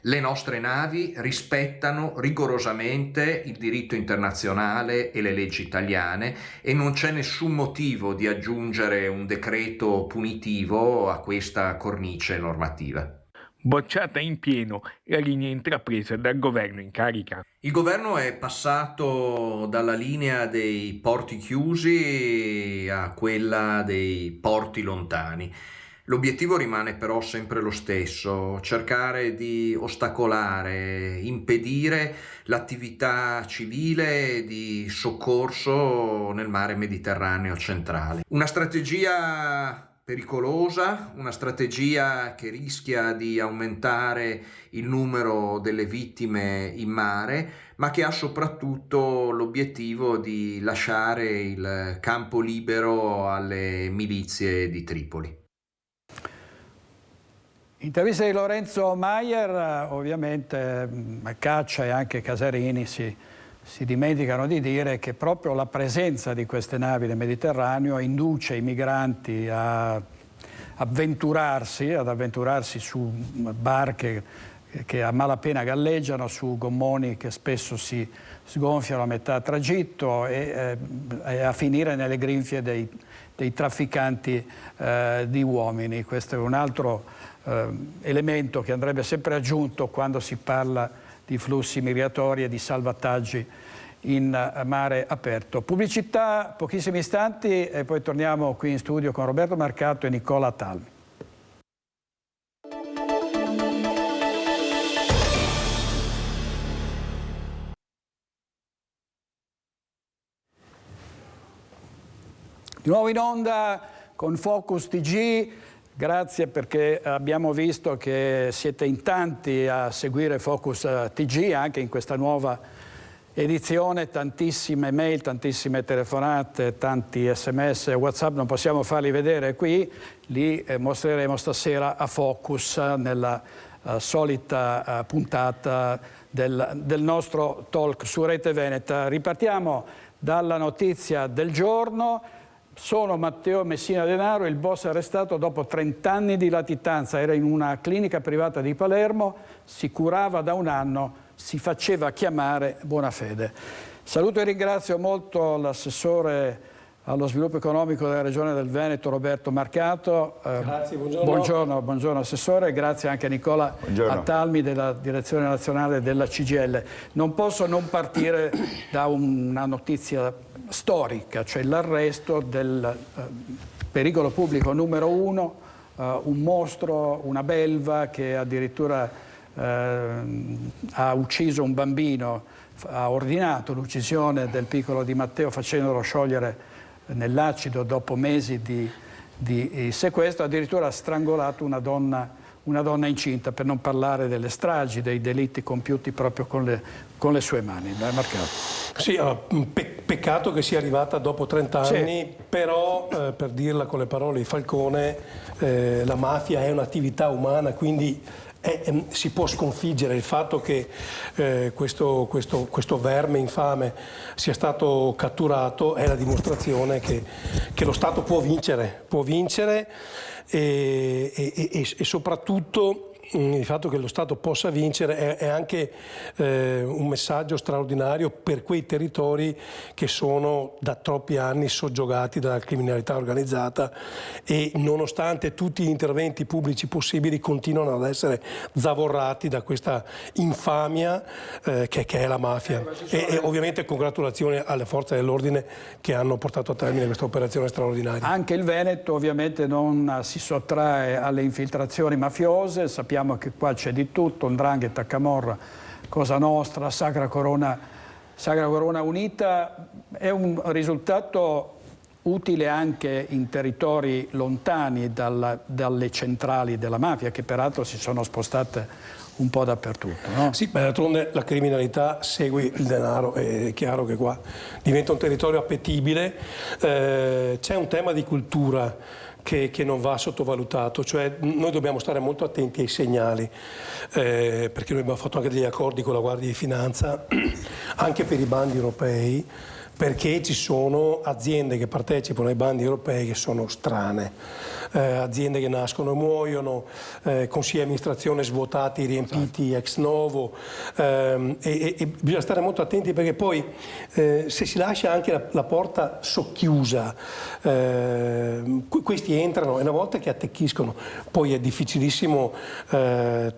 S19: Le nostre navi rispettano rigorosamente il diritto internazionale e le leggi italiane e non c'è nessun motivo di aggiungere un decreto punitivo a questa cornice normativa.
S18: Bocciata in pieno la linea intrapresa dal governo in carica.
S19: Il governo è passato dalla linea dei porti chiusi a quella dei porti lontani. L'obiettivo rimane però sempre lo stesso: cercare di ostacolare, impedire l'attività civile di soccorso nel mare Mediterraneo centrale. Una strategia pericolosa, una strategia che rischia di aumentare il numero delle vittime in mare, ma che ha soprattutto l'obiettivo di lasciare il campo libero alle milizie di Tripoli.
S5: Intervista di Lorenzo Maier, ovviamente Caccia e anche Casarini si dimenticano di dire che proprio la presenza di queste navi nel Mediterraneo induce i migranti ad avventurarsi su barche che a malapena galleggiano, su gommoni che spesso si sgonfiano a metà tragitto e a finire nelle grinfie dei trafficanti di uomini. Questo è un altro elemento che andrebbe sempre aggiunto quando si parla di flussi migratori e di salvataggi in mare aperto. Pubblicità, pochissimi istanti e poi torniamo qui in studio con Roberto Marcato e Nicola Talmi. Di nuovo in onda con Focus TG. Grazie perché abbiamo visto che siete in tanti a seguire Focus TG anche in questa nuova edizione, tantissime mail, tantissime telefonate, tanti sms e WhatsApp, non possiamo farli vedere qui, li mostreremo stasera a Focus nella solita puntata del nostro talk su Rete Veneta. Ripartiamo dalla notizia del giorno. Sono Matteo Messina Denaro, il boss arrestato dopo 30 anni di latitanza. Era in una clinica privata di Palermo, si curava da un anno, si faceva chiamare Bonafede. Saluto e ringrazio molto l'assessore allo sviluppo economico della Regione del Veneto, Roberto Marcato.
S20: Grazie, buongiorno.
S5: Buongiorno Assessore, grazie anche a Nicola Talmi della Direzione Nazionale della CGIL. Non posso non partire da una notizia storica, cioè l'arresto del pericolo pubblico numero 1, un mostro, una belva che addirittura ha ucciso un bambino, ha ordinato l'uccisione del piccolo Di Matteo facendolo sciogliere nell'acido dopo mesi di sequestro, addirittura ha strangolato una donna una donna incinta, per non parlare delle stragi, dei delitti compiuti proprio con le sue mani. Marcato.
S21: Sì, peccato che sia arrivata dopo 30 anni, sì. Però per dirla con le parole di Falcone, la mafia è un'attività umana, quindi si può sconfiggere. Il fatto che questo verme infame sia stato catturato è la dimostrazione che lo Stato può vincere e soprattutto il fatto che lo Stato possa vincere è anche un messaggio straordinario per quei territori che sono da troppi anni soggiogati dalla criminalità organizzata e nonostante tutti gli interventi pubblici possibili continuano ad essere zavorrati da questa infamia che è la mafia. E ovviamente congratulazioni alle forze dell'ordine che hanno portato a termine questa operazione straordinaria.
S5: Anche il Veneto ovviamente non si sottrae alle infiltrazioni mafiose, sappiamo che qua c'è di tutto, 'ndrangheta, camorra, Cosa Nostra, Sacra Corona Unita. È un risultato utile anche in territori lontani dalle centrali della mafia, che peraltro si sono spostate un po' dappertutto, no?
S21: Sì, d'altronde la criminalità segue il denaro, è chiaro che qua diventa un territorio appetibile. C'è un tema di cultura che non va sottovalutato, cioè noi dobbiamo stare molto attenti ai segnali, perché noi abbiamo fatto anche degli accordi con la Guardia di Finanza, anche per i bandi europei, perché ci sono aziende che partecipano ai bandi europei che sono strane, aziende che nascono e muoiono, consigli di amministrazione svuotati, riempiti ex novo, e bisogna stare molto attenti perché poi se si lascia anche la porta socchiusa, questi entrano e una volta che attecchiscono poi è difficilissimo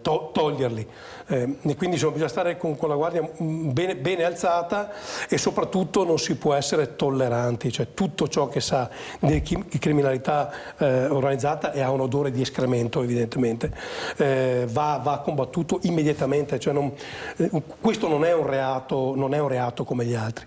S21: toglierli. E quindi bisogna stare con la guardia bene alzata e soprattutto non si può essere tolleranti, cioè tutto ciò che sa di criminalità organizzata e ha un odore di escremento evidentemente va combattuto immediatamente, cioè questo non è un reato come gli altri,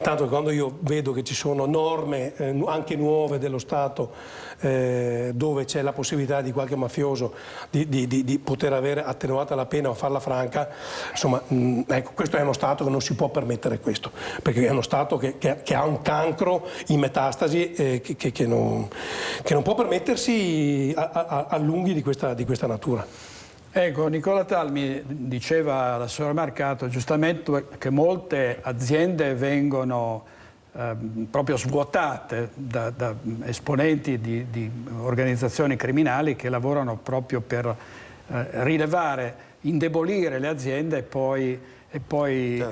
S21: tanto che quando io vedo che ci sono norme anche nuove dello Stato dove c'è la possibilità di qualche mafioso di poter avere attenuata la pena o farla franca, insomma, ecco, questo è uno Stato che non si può permettere questo, perché è uno Stato che ha un cancro in metastasi che non può permettersi allunghi di questa natura.
S5: Ecco, Nicola Talmi diceva l'assessore Marcato giustamente che molte aziende vengono proprio svuotate da esponenti di organizzazioni criminali che lavorano proprio per rilevare, indebolire le aziende e poi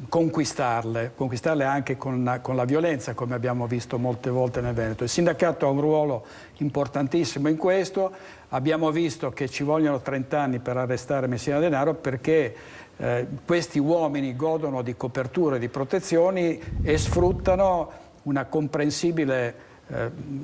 S5: conquistarle anche con la violenza, come abbiamo visto molte volte nel Veneto. Il sindacato ha un ruolo importantissimo in questo. Abbiamo visto che ci vogliono 30 anni per arrestare Messina Denaro perché questi uomini godono di coperture, di protezioni e sfruttano una comprensibile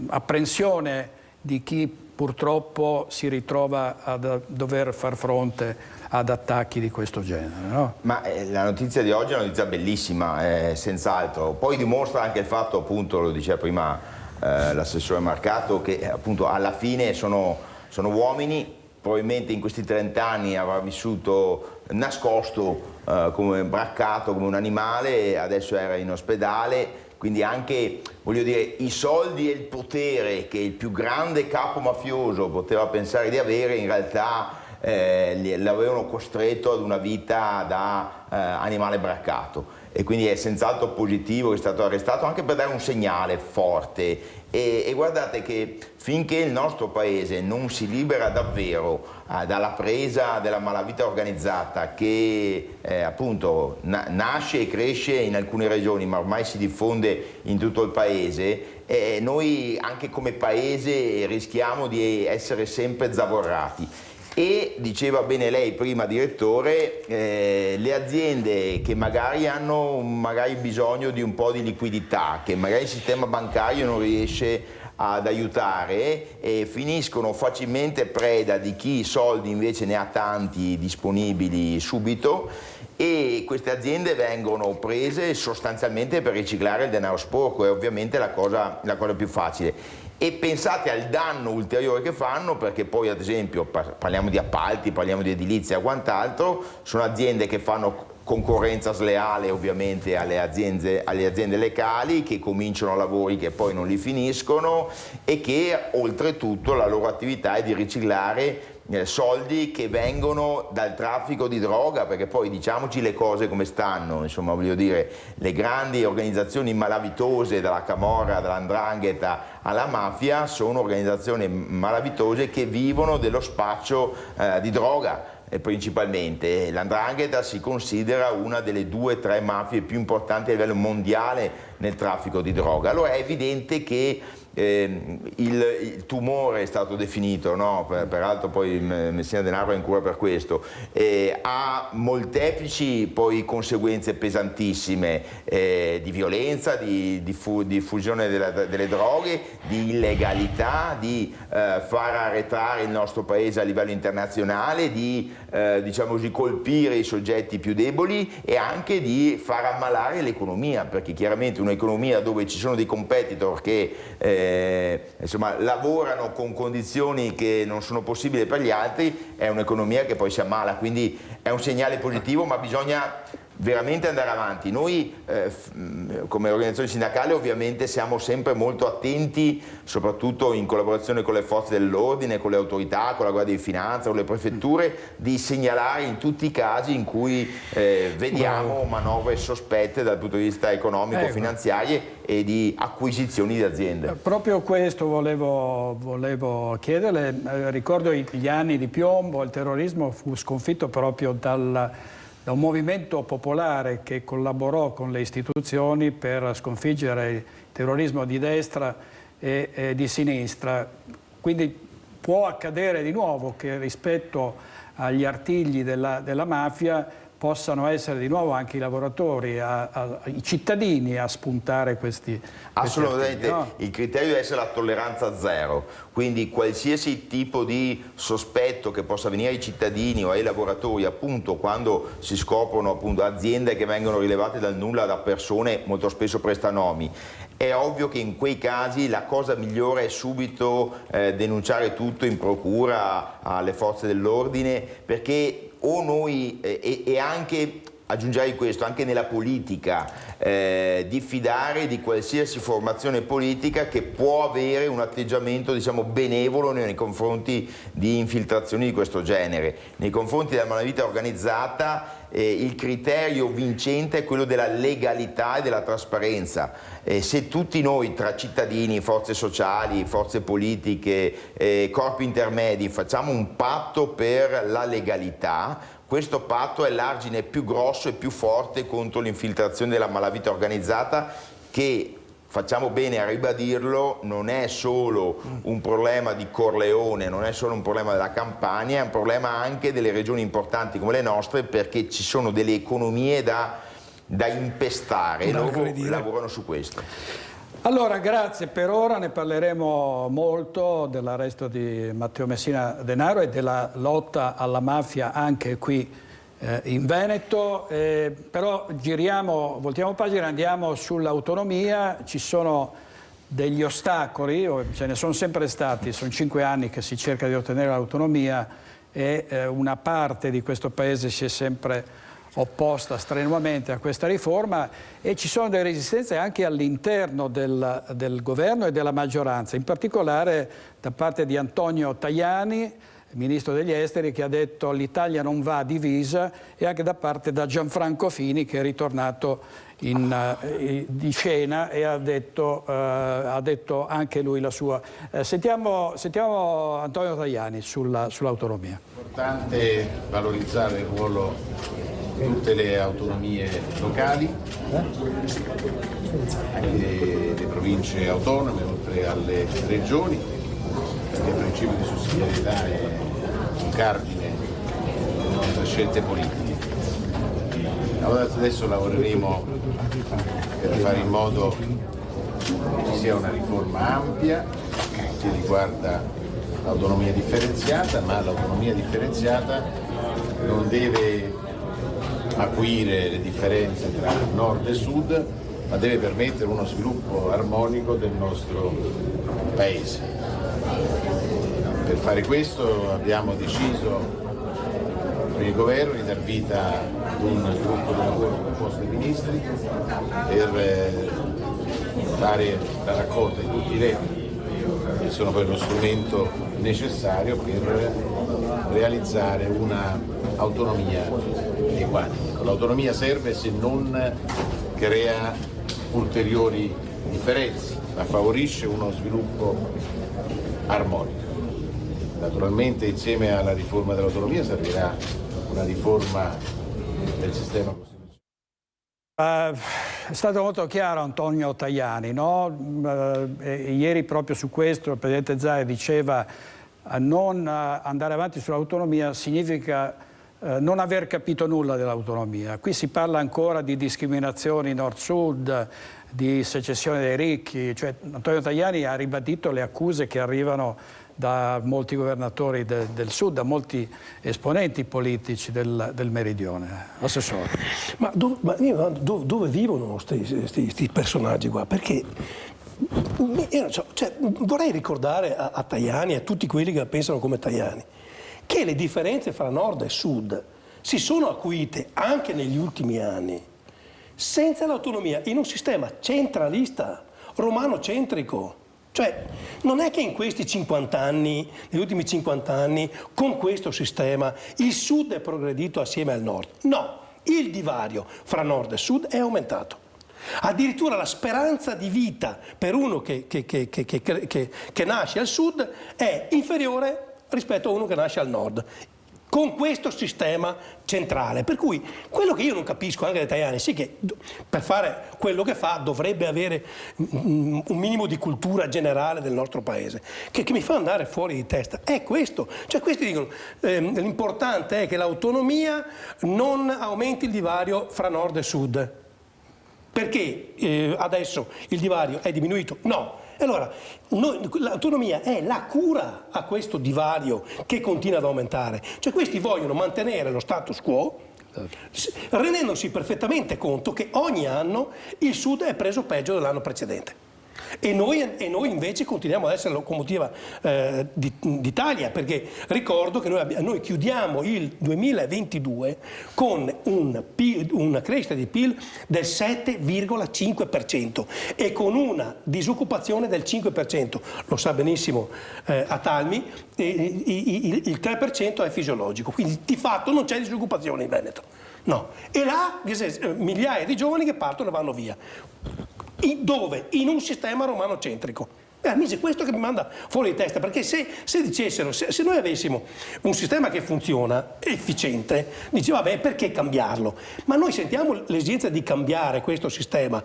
S5: apprensione di chi purtroppo si ritrova a dover far fronte ad attacchi di questo genere, no?
S22: Ma la notizia di oggi è una notizia bellissima, senz'altro. Poi dimostra anche il fatto, appunto, lo diceva prima l'assessore Marcato, che appunto alla fine sono uomini. Probabilmente in questi 30 anni avrà vissuto nascosto, come braccato, come un animale, adesso era in ospedale, quindi anche, voglio dire, i soldi e il potere che il più grande capo mafioso poteva pensare di avere, in realtà l'avevano costretto ad una vita da animale braccato. E quindi è senz'altro positivo che è stato arrestato, anche per dare un segnale forte. E guardate che finché il nostro paese non si libera davvero dalla presa della malavita organizzata che appunto nasce e cresce in alcune regioni ma ormai si diffonde in tutto il paese, noi anche come paese rischiamo di essere sempre zavorrati. E diceva bene lei prima, direttore, le aziende che magari hanno bisogno di un po' di liquidità, che magari il sistema bancario non riesce ad aiutare, finiscono facilmente preda di chi soldi invece ne ha tanti disponibili subito, e queste aziende vengono prese sostanzialmente per riciclare il denaro sporco, è ovviamente la cosa più facile. E pensate al danno ulteriore che fanno, perché poi ad esempio parliamo di appalti, parliamo di edilizia e quant'altro, sono aziende che fanno concorrenza sleale ovviamente alle aziende locali, che cominciano lavori che poi non li finiscono e che oltretutto la loro attività è di riciclare soldi che vengono dal traffico di droga, perché poi diciamoci le cose come stanno, insomma, voglio dire, le grandi organizzazioni malavitose, dalla Camorra, dall''ndrangheta alla mafia, sono organizzazioni malavitose che vivono dello spaccio di droga. E principalmente l''ndrangheta si considera una delle 2 o 3 mafie più importanti a livello mondiale nel traffico di droga. Allora è evidente che il tumore è stato definito, no? Peraltro poi Messina Denaro è in cura per questo, ha molteplici poi conseguenze pesantissime di violenza, di diffusione delle droghe, di illegalità, di far arretrare il nostro paese a livello internazionale, di diciamo così, colpire i soggetti più deboli e anche di far ammalare l'economia, perché chiaramente un'economia dove ci sono dei competitor che insomma, lavorano con condizioni che non sono possibili per gli altri, è un'economia che poi si ammala, quindi è un segnale positivo, ma bisogna veramente andare avanti. Noi come organizzazione sindacale ovviamente siamo sempre molto attenti, soprattutto in collaborazione con le forze dell'ordine, con le autorità, con la Guardia di Finanza, con le prefetture, di segnalare in tutti i casi in cui vediamo manovre sospette dal punto di vista economico, finanziarie e di acquisizioni di aziende.
S5: Proprio questo volevo chiederle. Ricordo gli anni di piombo, il terrorismo fu sconfitto proprio da un movimento popolare che collaborò con le istituzioni per sconfiggere il terrorismo di destra e di sinistra. Quindi può accadere di nuovo che rispetto agli artigli della mafia possano essere di nuovo anche i lavoratori, i cittadini a spuntare questi
S22: assolutamente,
S5: no?
S22: Il criterio deve essere la tolleranza zero, quindi qualsiasi tipo di sospetto che possa venire ai cittadini o ai lavoratori, appunto quando si scoprono appunto aziende che vengono rilevate dal nulla da persone molto spesso prestanomi, è ovvio che in quei casi la cosa migliore è subito denunciare tutto in procura alle forze dell'ordine, perché o noi e anche, aggiungerei questo, anche nella politica, diffidare di qualsiasi formazione politica che può avere un atteggiamento, diciamo, benevolo nei confronti di infiltrazioni di questo genere. Nei confronti della malavita organizzata il criterio vincente è quello della legalità e della trasparenza. Se tutti noi, tra cittadini, forze sociali, forze politiche, corpi intermedi, facciamo un patto per la legalità, questo patto è l'argine più grosso e più forte contro l'infiltrazione della malavita organizzata, che, facciamo bene a ribadirlo, non è solo un problema di Corleone, non è solo un problema della Campania, è un problema anche delle regioni importanti come le nostre, perché ci sono delle economie da impestare e loro lavorano su questo.
S5: Allora, grazie per ora, ne parleremo molto dell'arresto di Matteo Messina Denaro e della lotta alla mafia anche qui in Veneto, però voltiamo pagina, andiamo sull'autonomia. Ci sono degli ostacoli, ce ne sono sempre stati, sono 5 anni che si cerca di ottenere l'autonomia e una parte di questo Paese si è sempre opposta strenuamente a questa riforma e ci sono delle resistenze anche all'interno del governo e della maggioranza, in particolare da parte di Antonio Tajani, ministro degli esteri, che ha detto l'Italia non va divisa, e anche da parte da Gianfranco Fini, che è ritornato di scena e ha detto anche lui la sua. Sentiamo Antonio Tajani sull'autonomia.
S2: È importante valorizzare il ruolo di tutte le autonomie locali, anche le province autonome, oltre alle regioni, perché il principio di sussidiarietà è un cardine delle nostre scelte politiche. Allora adesso lavoreremo per fare in modo che ci sia una riforma ampia che riguarda l'autonomia differenziata, ma l'autonomia differenziata non deve acuire le differenze tra nord e sud, ma deve permettere uno sviluppo armonico del nostro Paese. Per fare questo abbiamo deciso per il governo di dar vita ad un gruppo di lavoro composto dai ministri per fare la raccolta di tutti i redditi, che sono poi lo strumento necessario per realizzare una autonomia equanime. L'autonomia serve se non crea ulteriori differenze, ma favorisce uno sviluppo armonico. Naturalmente insieme alla riforma dell'autonomia servirà una riforma del sistema costituzionale.
S5: È stato molto chiaro Antonio Tajani, no? Ieri proprio su questo il Presidente Zaia diceva non andare avanti sull'autonomia significa non aver capito nulla dell'autonomia. Qui si parla ancora di discriminazioni nord-sud, di secessione dei ricchi, cioè Antonio Tajani ha ribadito le accuse che arrivano da molti governatori del sud, da molti esponenti politici del meridione. Assessore.
S21: Ma dove vivono questi personaggi qua? Perché io non so, cioè, vorrei ricordare a Tajani e a tutti quelli che pensano come Tajani che le differenze fra nord e sud si sono acuite anche negli ultimi anni senza l'autonomia in un sistema centralista, romano-centrico. Cioè, non è che in questi 50 anni, negli ultimi 50 anni, con questo sistema, il sud è progredito assieme al nord. No, il divario fra nord e sud è aumentato. Addirittura la speranza di vita per uno che nasce al sud è inferiore rispetto a uno che nasce al nord, con questo sistema centrale. Per cui quello che io non capisco anche dai Tajani, sì che per fare quello che fa dovrebbe avere un minimo di cultura generale del nostro paese, che mi fa andare fuori di testa, è questo. Cioè questi dicono l'importante è che l'autonomia non aumenti il divario fra nord e sud. Perché adesso il divario è diminuito? No. Allora, l'autonomia è la cura a questo divario che continua ad aumentare. Cioè questi vogliono mantenere lo status quo, rendendosi perfettamente conto che ogni anno il Sud è preso peggio dell'anno precedente. E noi invece continuiamo ad essere la locomotiva d'Italia, perché ricordo che noi chiudiamo il 2022 con una crescita di PIL del 7,5% e con una disoccupazione del 5%. Lo sa benissimo Atalmi, il 3% è fisiologico, quindi di fatto non c'è disoccupazione in Veneto. No. E là migliaia di giovani che partono e vanno via. Dove? In un sistema romano-centrico. Amici, questo che mi manda fuori di testa, perché se dicessero, se noi avessimo un sistema che funziona, efficiente, dice vabbè, perché cambiarlo? Ma noi sentiamo l'esigenza di cambiare questo sistema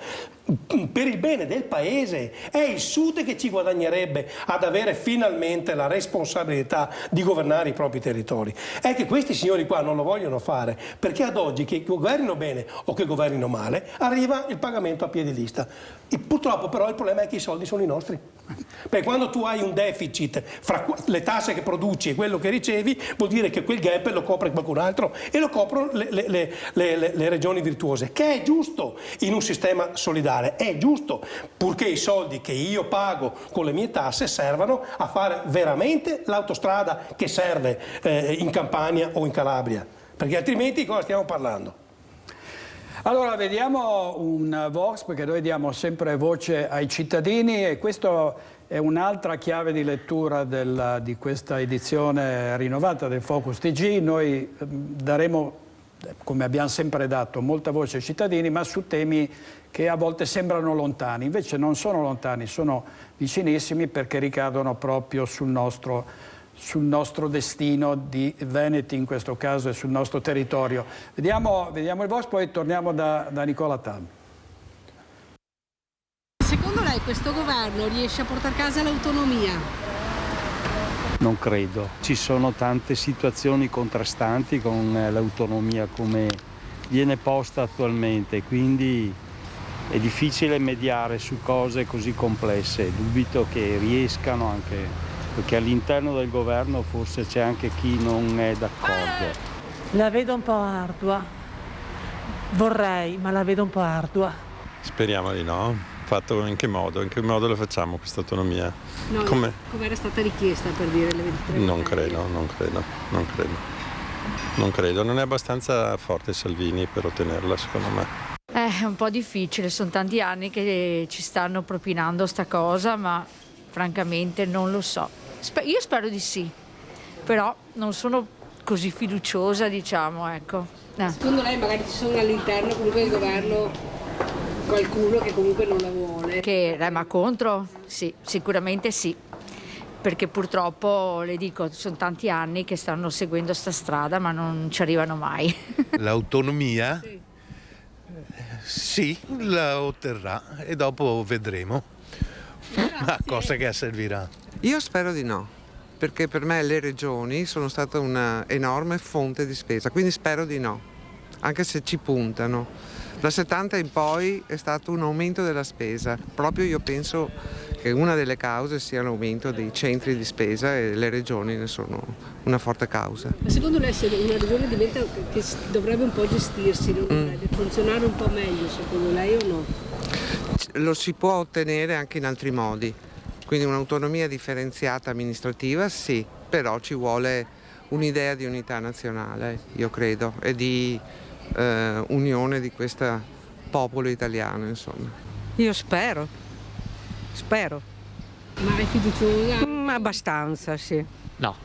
S21: per il bene del Paese. È il Sud che ci guadagnerebbe ad avere finalmente la responsabilità di governare i propri territori. È che questi signori qua non lo vogliono fare, perché ad oggi, che governino bene o che governino male, arriva il pagamento a piedi lista. E purtroppo però il problema è che i soldi sono i nostri. Perché quando tu hai un deficit fra le tasse che produci e quello che ricevi, vuol dire che quel gap lo copre qualcun altro e lo coprono le regioni virtuose, che è giusto in un sistema solidale, è giusto, purché i soldi che io pago con le mie tasse servano a fare veramente l'autostrada che serve in Campania o in Calabria, perché altrimenti di cosa stiamo parlando?
S5: Allora, vediamo un Vox, perché noi diamo sempre voce ai cittadini e questo è un'altra chiave di lettura di questa edizione rinnovata del Focus TG. Noi daremo, come abbiamo sempre dato, molta voce ai cittadini, ma su temi che a volte sembrano lontani. Invece non sono lontani, sono vicinissimi perché ricadono proprio sul nostro destino di Veneti in questo caso e sul nostro territorio. Vediamo il Vox, poi torniamo da Nicola Talmi.
S1: Secondo lei questo governo riesce a portare a casa l'autonomia?
S3: Non credo. Ci sono tante situazioni contrastanti con l'autonomia come viene posta attualmente, quindi è difficile mediare su cose così complesse. Dubito che riescano, anche perché all'interno del governo forse c'è anche chi non è d'accordo.
S23: La vedo un po' ardua. Vorrei, ma la vedo un po' ardua.
S4: Speriamo di no. Fatto in che modo? In che modo lo facciamo questa autonomia?
S1: No, come era stata richiesta, per dire, le 23
S4: Non credo. Non è abbastanza forte Salvini per ottenerla, secondo me.
S6: È un po' difficile, sono tanti anni che ci stanno propinando sta cosa, ma francamente non lo so. Io spero di sì, però non sono così fiduciosa, diciamo, ecco.
S1: Secondo lei magari ci sono all'interno comunque del governo qualcuno che comunque non la vuole?
S6: Che rema contro? Sì, sicuramente sì, perché purtroppo, le dico, sono tanti anni che stanno seguendo sta strada ma non ci arrivano mai.
S23: L'autonomia? Sì, la otterrà e dopo vedremo a cosa che servirà.
S24: Io spero di no, perché per me le regioni sono state una enorme fonte di spesa, quindi spero di no, anche se ci puntano. Da 70 in poi è stato un aumento della spesa, proprio io penso che una delle cause sia l'aumento dei centri di spesa e le regioni ne sono una forte causa.
S1: Ma secondo lei se una regione diventa che dovrebbe un po' gestirsi, dovrebbe funzionare un po' meglio, secondo lei o no?
S24: Lo si può ottenere anche in altri modi, quindi un'autonomia differenziata amministrativa sì, però ci vuole un'idea di unità nazionale, io credo, e di unione di questo popolo italiano, insomma.
S25: Io spero.
S1: Ma è fiduciosa?
S25: Abbastanza, sì.
S26: No.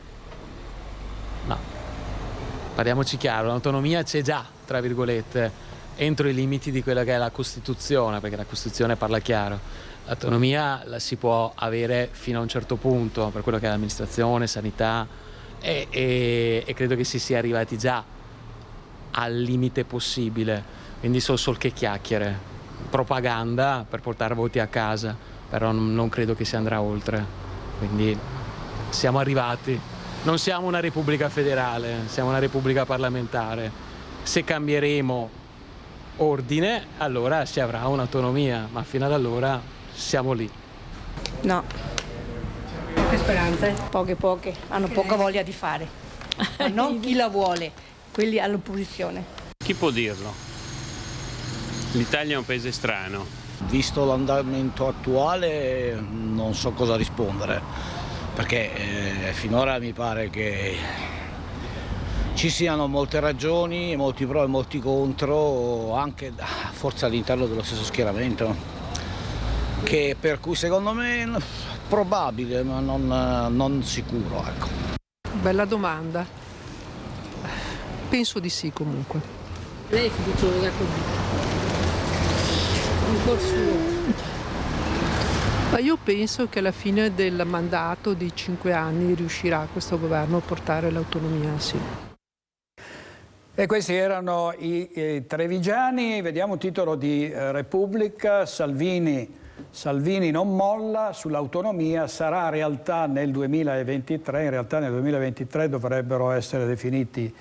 S26: Parliamoci chiaro, l'autonomia c'è già, tra virgolette, entro i limiti di quella che è la Costituzione, perché la Costituzione parla chiaro. L'autonomia la si può avere fino a un certo punto, per quello che è l'amministrazione, sanità, e credo che si sia arrivati già al limite possibile, quindi sono solo che chiacchiere, propaganda per portare voti a casa, però non credo che si andrà oltre, quindi siamo arrivati. Non siamo una repubblica federale, siamo una repubblica parlamentare. Se cambieremo ordine, allora si avrà un'autonomia, ma fino ad allora siamo lì.
S25: No.
S1: Poche speranze?
S25: Poche. Hanno poca voglia di fare. Ma non chi la vuole, quelli all'opposizione.
S27: Chi può dirlo? L'Italia è un paese strano.
S28: Visto l'andamento attuale non so cosa rispondere, perché finora mi pare che ci siano molte ragioni, molti pro e molti contro, anche forse all'interno dello stesso schieramento, per cui secondo me probabile ma non sicuro. Ecco.
S25: Bella domanda. Penso di sì comunque.
S1: Lei è fiduciosa così? Un po' suo.
S25: Ma io penso che alla fine del mandato di 5 anni riuscirà questo governo a portare l'autonomia, sì.
S5: E questi erano i trevigiani. Vediamo il titolo di Repubblica. Salvini non molla sull'autonomia, sarà realtà nel 2023. In realtà nel 2023 dovrebbero essere definiti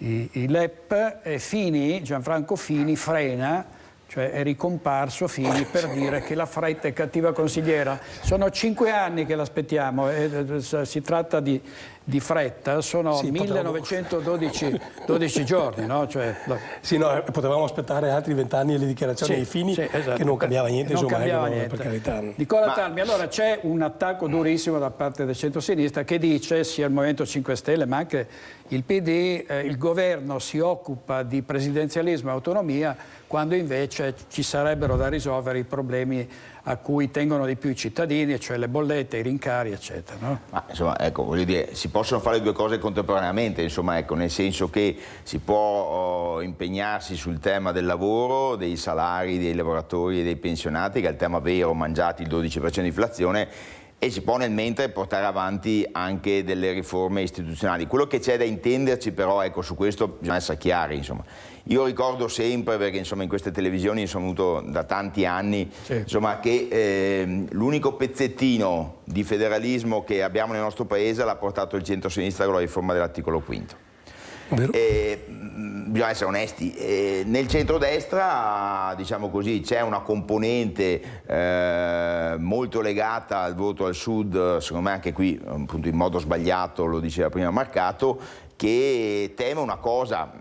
S5: i LEP, e Gianfranco Fini frena, cioè è ricomparso Fini per dire che la fretta è cattiva consigliera. Sono 5 anni che l'aspettiamo, si tratta di fretta, sono sì, 1912 giorni, no?
S21: Sì, no, potevamo aspettare altri 20 anni le dichiarazioni dei Fini, esatto, che non cambiava niente, per carità.
S5: Nicola Talmi, allora c'è un attacco durissimo da parte del centro-sinistra che dice, sia il Movimento 5 Stelle ma anche il PD, il governo si occupa di presidenzialismo e autonomia, quando invece ci sarebbero da risolvere i problemi a cui tengono di più i cittadini, cioè le bollette, i rincari, eccetera. No?
S22: Ma insomma, ecco, voglio dire, si possono fare le due cose contemporaneamente, insomma, ecco, nel senso che si può impegnarsi sul tema del lavoro, dei salari dei lavoratori e dei pensionati, che è il tema vero, mangiati il 12% di inflazione, e si può nel mentre portare avanti anche delle riforme istituzionali. Quello che c'è da intenderci però, ecco, su questo bisogna essere chiari, insomma. Io ricordo sempre, perché insomma in queste televisioni sono venuto da tanti anni, insomma, che l'unico pezzettino di federalismo che abbiamo nel nostro paese l'ha portato il centro-sinistra con la riforma dell'articolo 5. Bisogna essere onesti. Nel centrodestra, diciamo così, c'è una componente molto legata al voto al sud, secondo me anche qui appunto in modo sbagliato, lo diceva prima Marcato, che teme una cosa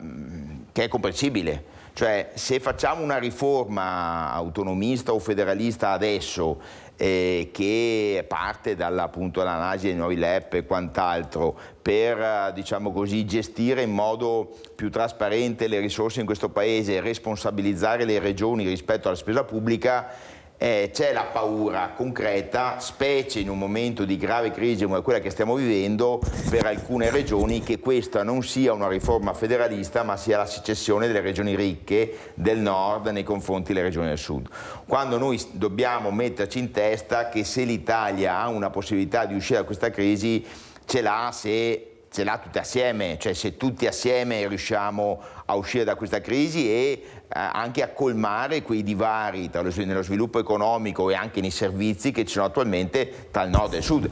S22: che è comprensibile, Cioè, se facciamo una riforma autonomista o federalista adesso, che parte dall'analisi dei nuovi LEP e quant'altro, per diciamo così, gestire in modo più trasparente le risorse in questo Paese e responsabilizzare le regioni rispetto alla spesa pubblica, c'è la paura concreta, specie in un momento di grave crisi come quella che stiamo vivendo, per alcune regioni, che questa non sia una riforma federalista ma sia la secessione delle regioni ricche del nord nei confronti delle regioni del sud. Quando noi dobbiamo metterci in testa che se l'Italia ha una possibilità di uscire da questa crisi, ce l'ha tutte assieme, cioè se tutti assieme riusciamo a uscire da questa crisi e anche a colmare quei divari nello sviluppo economico e anche nei servizi che ci sono attualmente tra il nord e il sud.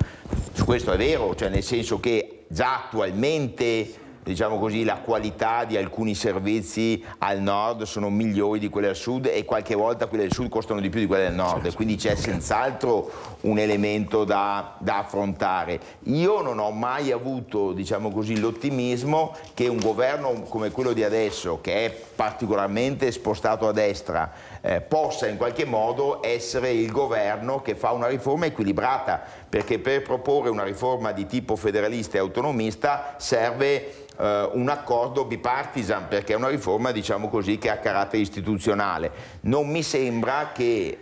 S22: Su questo è vero, cioè nel senso che già attualmente, diciamo così, la qualità di alcuni servizi al nord sono migliori di quelle al sud e qualche volta quelle del sud costano di più di quelle del nord, e quindi c'è senz'altro un elemento da affrontare. Io non ho mai avuto, diciamo così, l'ottimismo che un governo come quello di adesso, che è particolarmente spostato a destra, possa in qualche modo essere il governo che fa una riforma equilibrata, perché per proporre una riforma di tipo federalista e autonomista serve un accordo bipartisan, perché è una riforma, diciamo così, che ha carattere istituzionale. Non mi sembra che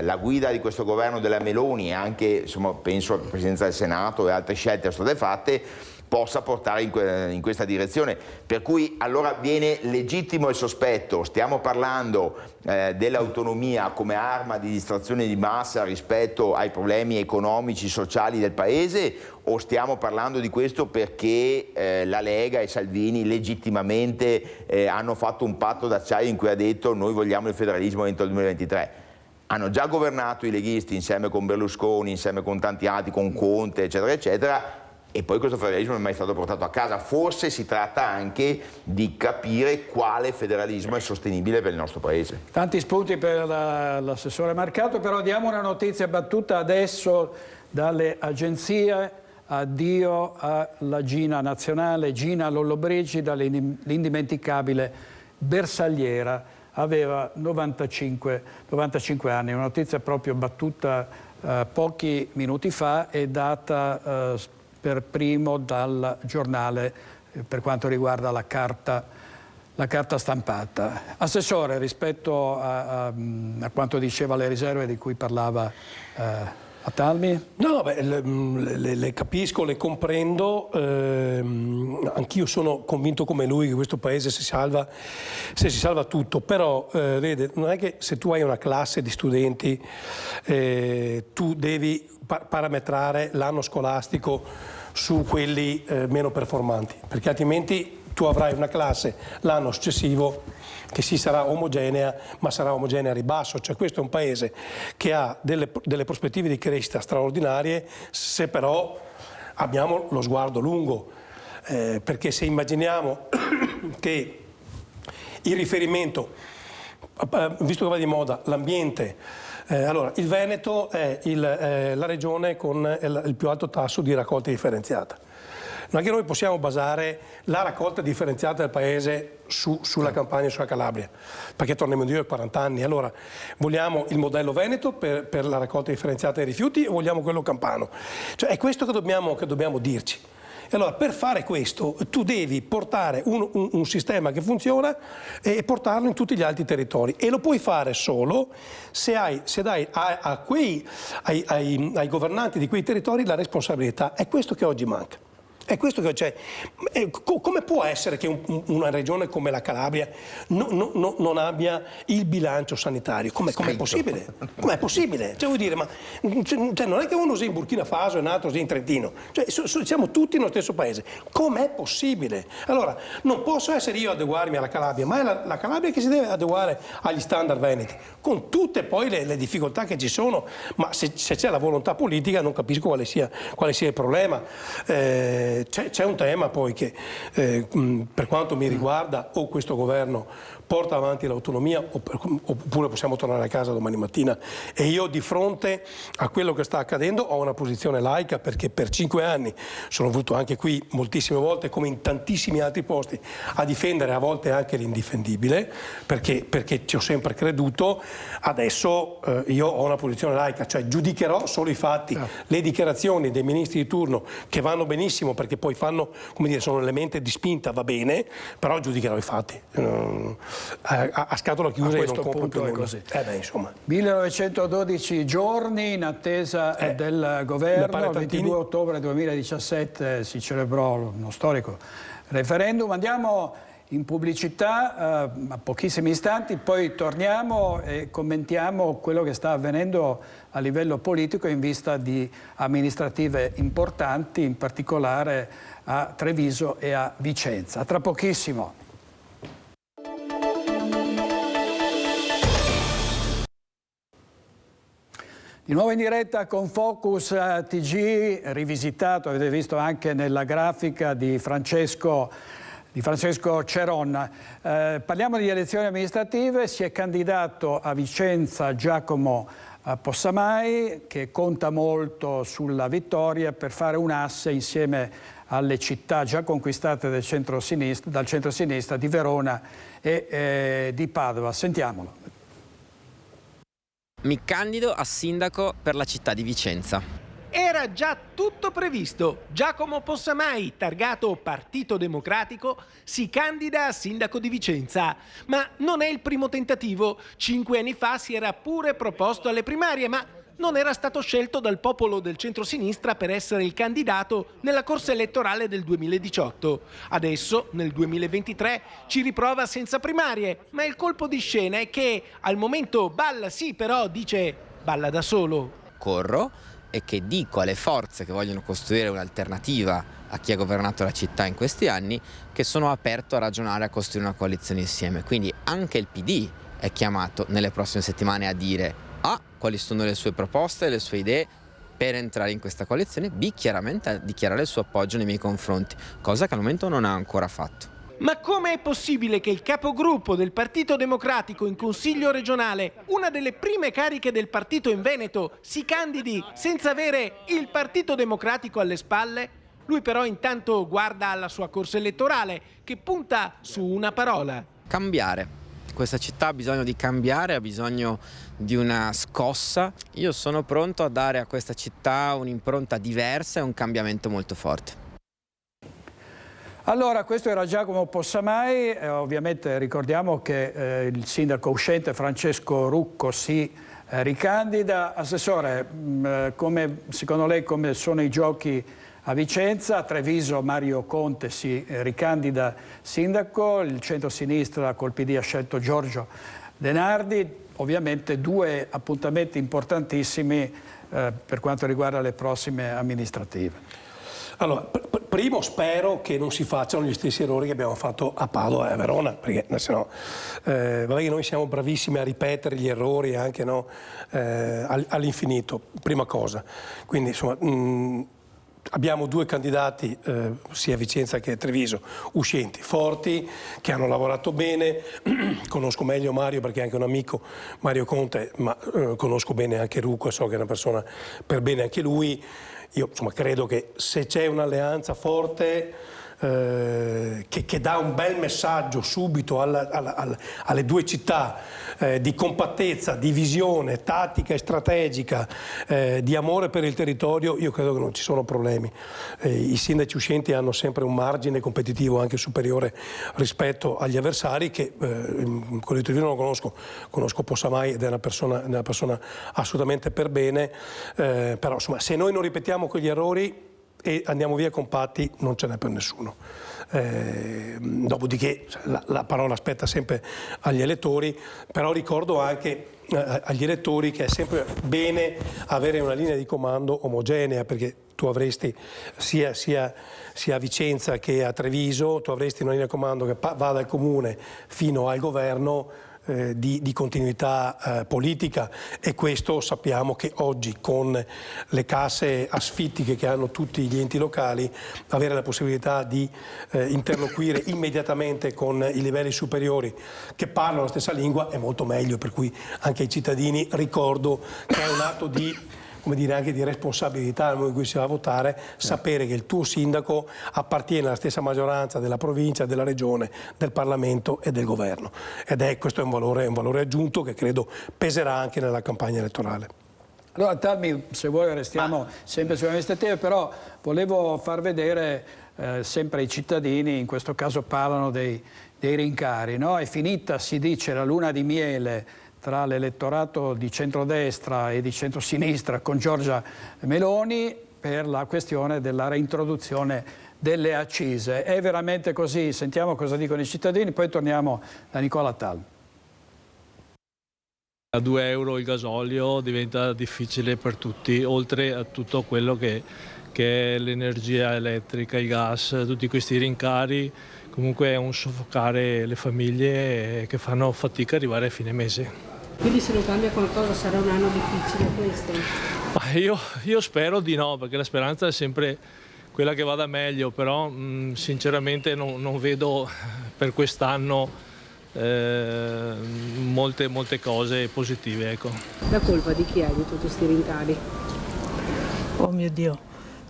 S22: la guida di questo governo della Meloni, e anche insomma, penso alla Presidenza del Senato e altre scelte sono state fatte, possa portare in questa direzione. Per cui allora viene legittimo il sospetto: stiamo parlando dell'autonomia come arma di distrazione di massa rispetto ai problemi economici, sociali del Paese, o stiamo parlando di questo perché la Lega e Salvini legittimamente hanno fatto un patto d'acciaio in cui ha detto noi vogliamo il federalismo entro il 2023? Hanno già governato i leghisti insieme con Berlusconi, insieme con tanti altri, con Conte, eccetera, eccetera, e poi questo federalismo non è mai stato portato a casa. Forse si tratta anche di capire quale federalismo è sostenibile per il nostro Paese.
S5: Tanti spunti per l'assessore Marcato, però diamo una notizia battuta adesso dalle agenzie. Addio alla Gina nazionale, Gina Lollobrigida, l'indimenticabile bersagliera, aveva 95 anni, una notizia proprio battuta pochi minuti fa e data per primo dal giornale per quanto riguarda la carta stampata. Assessore, rispetto a quanto diceva le riserve di cui parlava Atalmi?
S21: No, le capisco, le comprendo, anch'io sono convinto come lui che questo paese si salva tutto, però vede, non è che se tu hai una classe di studenti tu devi parametrare l'anno scolastico su quelli meno performanti, perché altrimenti tu avrai una classe l'anno successivo che sì sarà omogenea, ma sarà omogenea a ribasso. Cioè questo è un paese che ha delle prospettive di crescita straordinarie, se però abbiamo lo sguardo lungo, perché se immaginiamo che il riferimento, visto che va di moda, l'ambiente, allora il Veneto è la regione con il più alto tasso di raccolta differenziata. Non è che noi possiamo basare la raccolta differenziata del paese sulla Campania e sulla Calabria, perché torniamo indietro a 40 anni. Allora, vogliamo il modello Veneto per la raccolta differenziata dei rifiuti o vogliamo quello campano? Cioè, è questo che dobbiamo dirci. E allora, per fare questo, tu devi portare un sistema che funziona e portarlo in tutti gli altri territori. E lo puoi fare solo se dai ai governanti di quei territori la responsabilità. È questo che oggi manca. È questo che c'è. Come può essere che una regione come la Calabria non abbia il bilancio sanitario? Com'è possibile? Com'è possibile? Cioè, vuol dire, ma non è che uno sia in Burkina Faso e un altro sia in Trentino. Cioè, siamo tutti nello stesso paese. Com'è possibile? Allora, non posso essere io ad adeguarmi alla Calabria, ma è la Calabria che si deve adeguare agli standard veneti, con tutte poi le difficoltà che ci sono, ma se c'è la volontà politica non capisco quale sia il problema. C'è un tema poi che per quanto mi riguarda o questo governo porta avanti l'autonomia oppure possiamo tornare a casa domani mattina. E io di fronte a quello che sta accadendo ho una posizione laica, perché per 5 anni sono venuto anche qui moltissime volte, come in tantissimi altri posti, a difendere a volte anche l'indifendibile, perché ci ho sempre creduto. Adesso io ho una posizione laica, cioè giudicherò solo i fatti. Le dichiarazioni dei ministri di turno, che vanno benissimo perché poi fanno, come dire, sono elementi di spinta, va bene, però giudicherò i fatti. A scatola chiusa io non compro più nulla. Insomma.
S5: 1912 giorni in attesa del governo. Il 22 ottobre 2017 si celebrò uno storico referendum. Andiamo in pubblicità a pochissimi istanti, poi torniamo e commentiamo quello che sta avvenendo a livello politico in vista di amministrative importanti, in particolare a Treviso e a Vicenza. A tra pochissimo. Di nuovo in diretta con Focus TG, rivisitato, avete visto anche nella grafica di Francesco Ceron. Parliamo di elezioni amministrative. Si è candidato a Vicenza Giacomo Possamai, che conta molto sulla vittoria per fare un asse insieme alle città già conquistate dal centro-sinistra di Verona e di Padova. Sentiamolo.
S7: Mi candido a sindaco per la città di Vicenza.
S8: Era già tutto previsto. Giacomo Possamai, targato Partito Democratico, si candida a sindaco di Vicenza. Ma non è il primo tentativo. 5 anni fa si era pure proposto alle primarie, ma non era stato scelto dal popolo del centro-sinistra per essere il candidato nella corsa elettorale del 2018. Adesso, nel 2023, ci riprova senza primarie, ma il colpo di scena è che al momento balla sì, però dice balla da solo.
S7: Corro e che dico alle forze che vogliono costruire un'alternativa a chi ha governato la città in questi anni che sono aperto a ragionare, a costruire una coalizione insieme. Quindi anche il PD è chiamato nelle prossime settimane a dire A, quali sono le sue proposte, le sue idee per entrare in questa coalizione, B, chiaramente a dichiarare il suo appoggio nei miei confronti, cosa che al momento non ha ancora fatto.
S8: Ma come è possibile che il capogruppo del Partito Democratico in Consiglio regionale, una delle prime cariche del partito in Veneto, si candidi senza avere il Partito Democratico alle spalle? Lui però intanto guarda alla sua corsa elettorale, che punta su una parola.
S7: Cambiare. Questa città ha bisogno di cambiare, ha bisogno di una scossa. Io sono pronto a dare a questa città un'impronta diversa e un cambiamento molto forte.
S5: Allora, questo era Giacomo Possamai, ovviamente ricordiamo che il sindaco uscente Francesco Rucco si ricandida. Assessore, secondo lei come sono i giochi a Vicenza? A Treviso Mario Conte si ricandida sindaco, il centro-sinistra col PD ha scelto Giorgio Denardi, ovviamente 2 appuntamenti importantissimi per quanto riguarda le prossime amministrative.
S21: Allora, primo spero che non si facciano gli stessi errori che abbiamo fatto a Padova e a Verona, perché sennò vabbè che noi siamo bravissimi a ripetere gli errori anche all'infinito, prima cosa. Quindi insomma abbiamo 2 candidati, sia a Vicenza che a Treviso, uscenti, forti, che hanno lavorato bene. Conosco meglio Mario perché è anche un amico, Mario Conte, ma conosco bene anche Rucco e so che è una persona per bene anche lui. Io insomma credo che se c'è un'alleanza forte che dà un bel messaggio subito alle 2 città di compattezza, di visione tattica e strategica, di amore per il territorio, io credo che non ci sono problemi. I sindaci uscenti hanno sempre un margine competitivo anche superiore rispetto agli avversari, che quello di Treviso non lo conosco Possamai ed è una persona assolutamente per bene, però insomma se noi non ripetiamo quegli errori e andiamo via compatti non ce n'è per nessuno. Dopodiché la parola spetta sempre agli elettori, però ricordo anche agli elettori che è sempre bene avere una linea di comando omogenea, perché tu avresti sia a Vicenza che a Treviso, tu avresti una linea di comando che va dal comune fino al governo di continuità politica, e questo sappiamo che oggi, con le casse asfittiche che hanno tutti gli enti locali, avere la possibilità di interloquire immediatamente con i livelli superiori che parlano la stessa lingua è molto meglio, per cui anche ai cittadini ricordo che è un atto di, come dire, anche di responsabilità nel momento in cui si va a votare, sapere che il tuo sindaco appartiene alla stessa maggioranza della provincia, della regione, del Parlamento e del governo. Questo è un valore aggiunto che credo peserà anche nella campagna elettorale.
S5: Allora Talmi, se vuoi restiamo sempre sulle amministrative, però volevo far vedere sempre ai cittadini, in questo caso parlano dei rincari, no? È finita, si dice, la luna di miele tra l'elettorato di centrodestra e di centrosinistra con Giorgia Meloni per la questione della reintroduzione delle accise. È veramente così? Sentiamo cosa dicono i cittadini, poi torniamo da Nicola Talmi.
S9: A 2 euro il gasolio diventa difficile per tutti, oltre a tutto quello che è l'energia elettrica, il gas, tutti questi rincari. Comunque è un soffocare le famiglie che fanno fatica ad arrivare a fine mese.
S1: Quindi se non cambia qualcosa sarà un anno difficile questo?
S9: Io spero di no, perché la speranza è sempre quella che vada meglio, però sinceramente non vedo per quest'anno molte cose positive. Ecco.
S1: La colpa di chi è di tutti questi rincari?
S10: Oh mio Dio,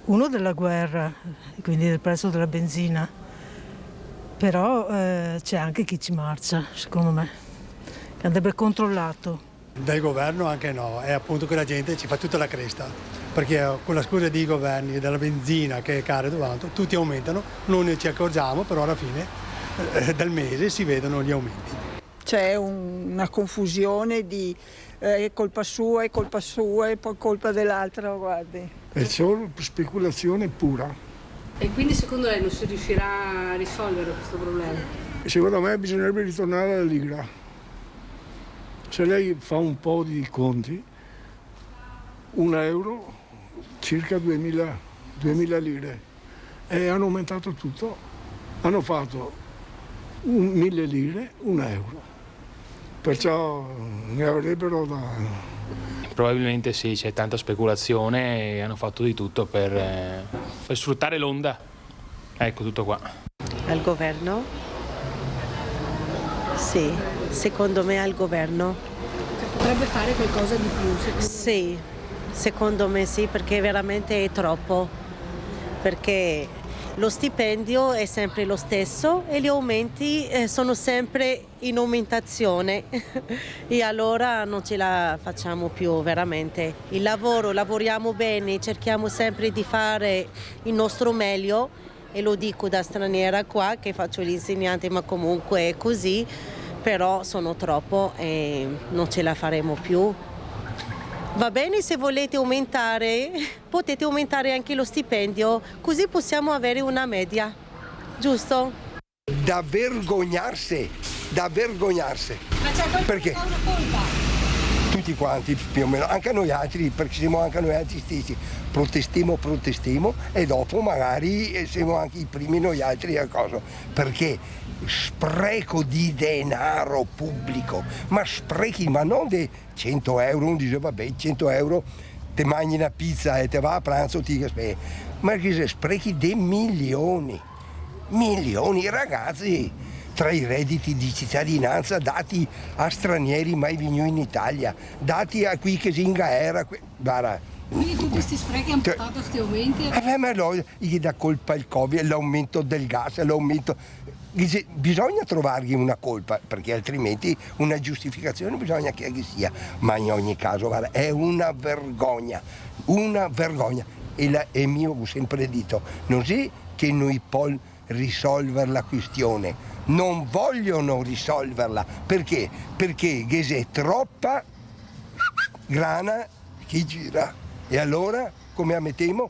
S10: uno della guerra, quindi del prezzo della benzina, però c'è anche chi ci marcia, secondo me. Che andrebbe controllato.
S11: Del governo anche no, è appunto che la gente ci fa tutta la cresta, perché con la scusa dei governi, della benzina che è cara e tanto, tutti aumentano, non ne ci accorgiamo, però alla fine del mese si vedono gli aumenti.
S12: C'è una confusione di è colpa sua e poi colpa dell'altra, guardi.
S13: È solo speculazione pura.
S1: E quindi secondo lei non si riuscirà a risolvere questo problema?
S13: Secondo me bisognerebbe ritornare alla lira. Se lei fa un po' di conti, 1 euro, circa 2000 lire, e hanno aumentato tutto, hanno fatto 1000 lire, 1 euro, perciò ne avrebbero da...
S14: Probabilmente sì, c'è tanta speculazione e hanno fatto di tutto per sfruttare l'onda. Ecco, tutto qua.
S15: Al governo? Sì, secondo me al governo.
S1: Potrebbe fare qualcosa di più?
S15: Sì, secondo me sì, perché veramente è troppo. Perché lo stipendio è sempre lo stesso e gli aumenti sono sempre in aumentazione e allora non ce la facciamo più veramente. Il lavoro, lavoriamo bene, cerchiamo sempre di fare il nostro meglio. E lo dico da straniera qua, che faccio l'insegnante, ma comunque è così, però sono troppo e non ce la faremo più. Va bene, se volete aumentare, potete aumentare anche lo stipendio, così possiamo avere una media, giusto?
S17: Da vergognarsi, da vergognarsi.
S1: Ma c'è qualcuno
S17: perché?
S1: Che ha una colpa?
S17: Tutti quanti più o meno, anche noi altri, perché siamo anche noi altri stessi, protestiamo e dopo magari siamo anche i primi noi altri a cosa, perché spreco di denaro pubblico, ma sprechi, ma non di 100 euro, uno dice vabbè 100 euro ti mangi una pizza e te va a pranzo, ma che sprechi di milioni, ragazzi. Tra i redditi di cittadinanza dati a stranieri mai venuti in Italia, dati a qui che si ingaera.
S1: Quindi tutti questi sprechi hanno portato a questi aumenti?
S17: Ma no, gli dà colpa il Covid, l'aumento del gas, l'aumento... Bisogna trovargli una colpa, perché altrimenti una giustificazione bisogna che sia. Ma in ogni caso, guarda, è una vergogna. E mio ho sempre detto, non è che noi possiamo risolvere la questione. Non vogliono risolverla. Perché? Perché c'è troppa grana che gira. E allora, come ammettiamo,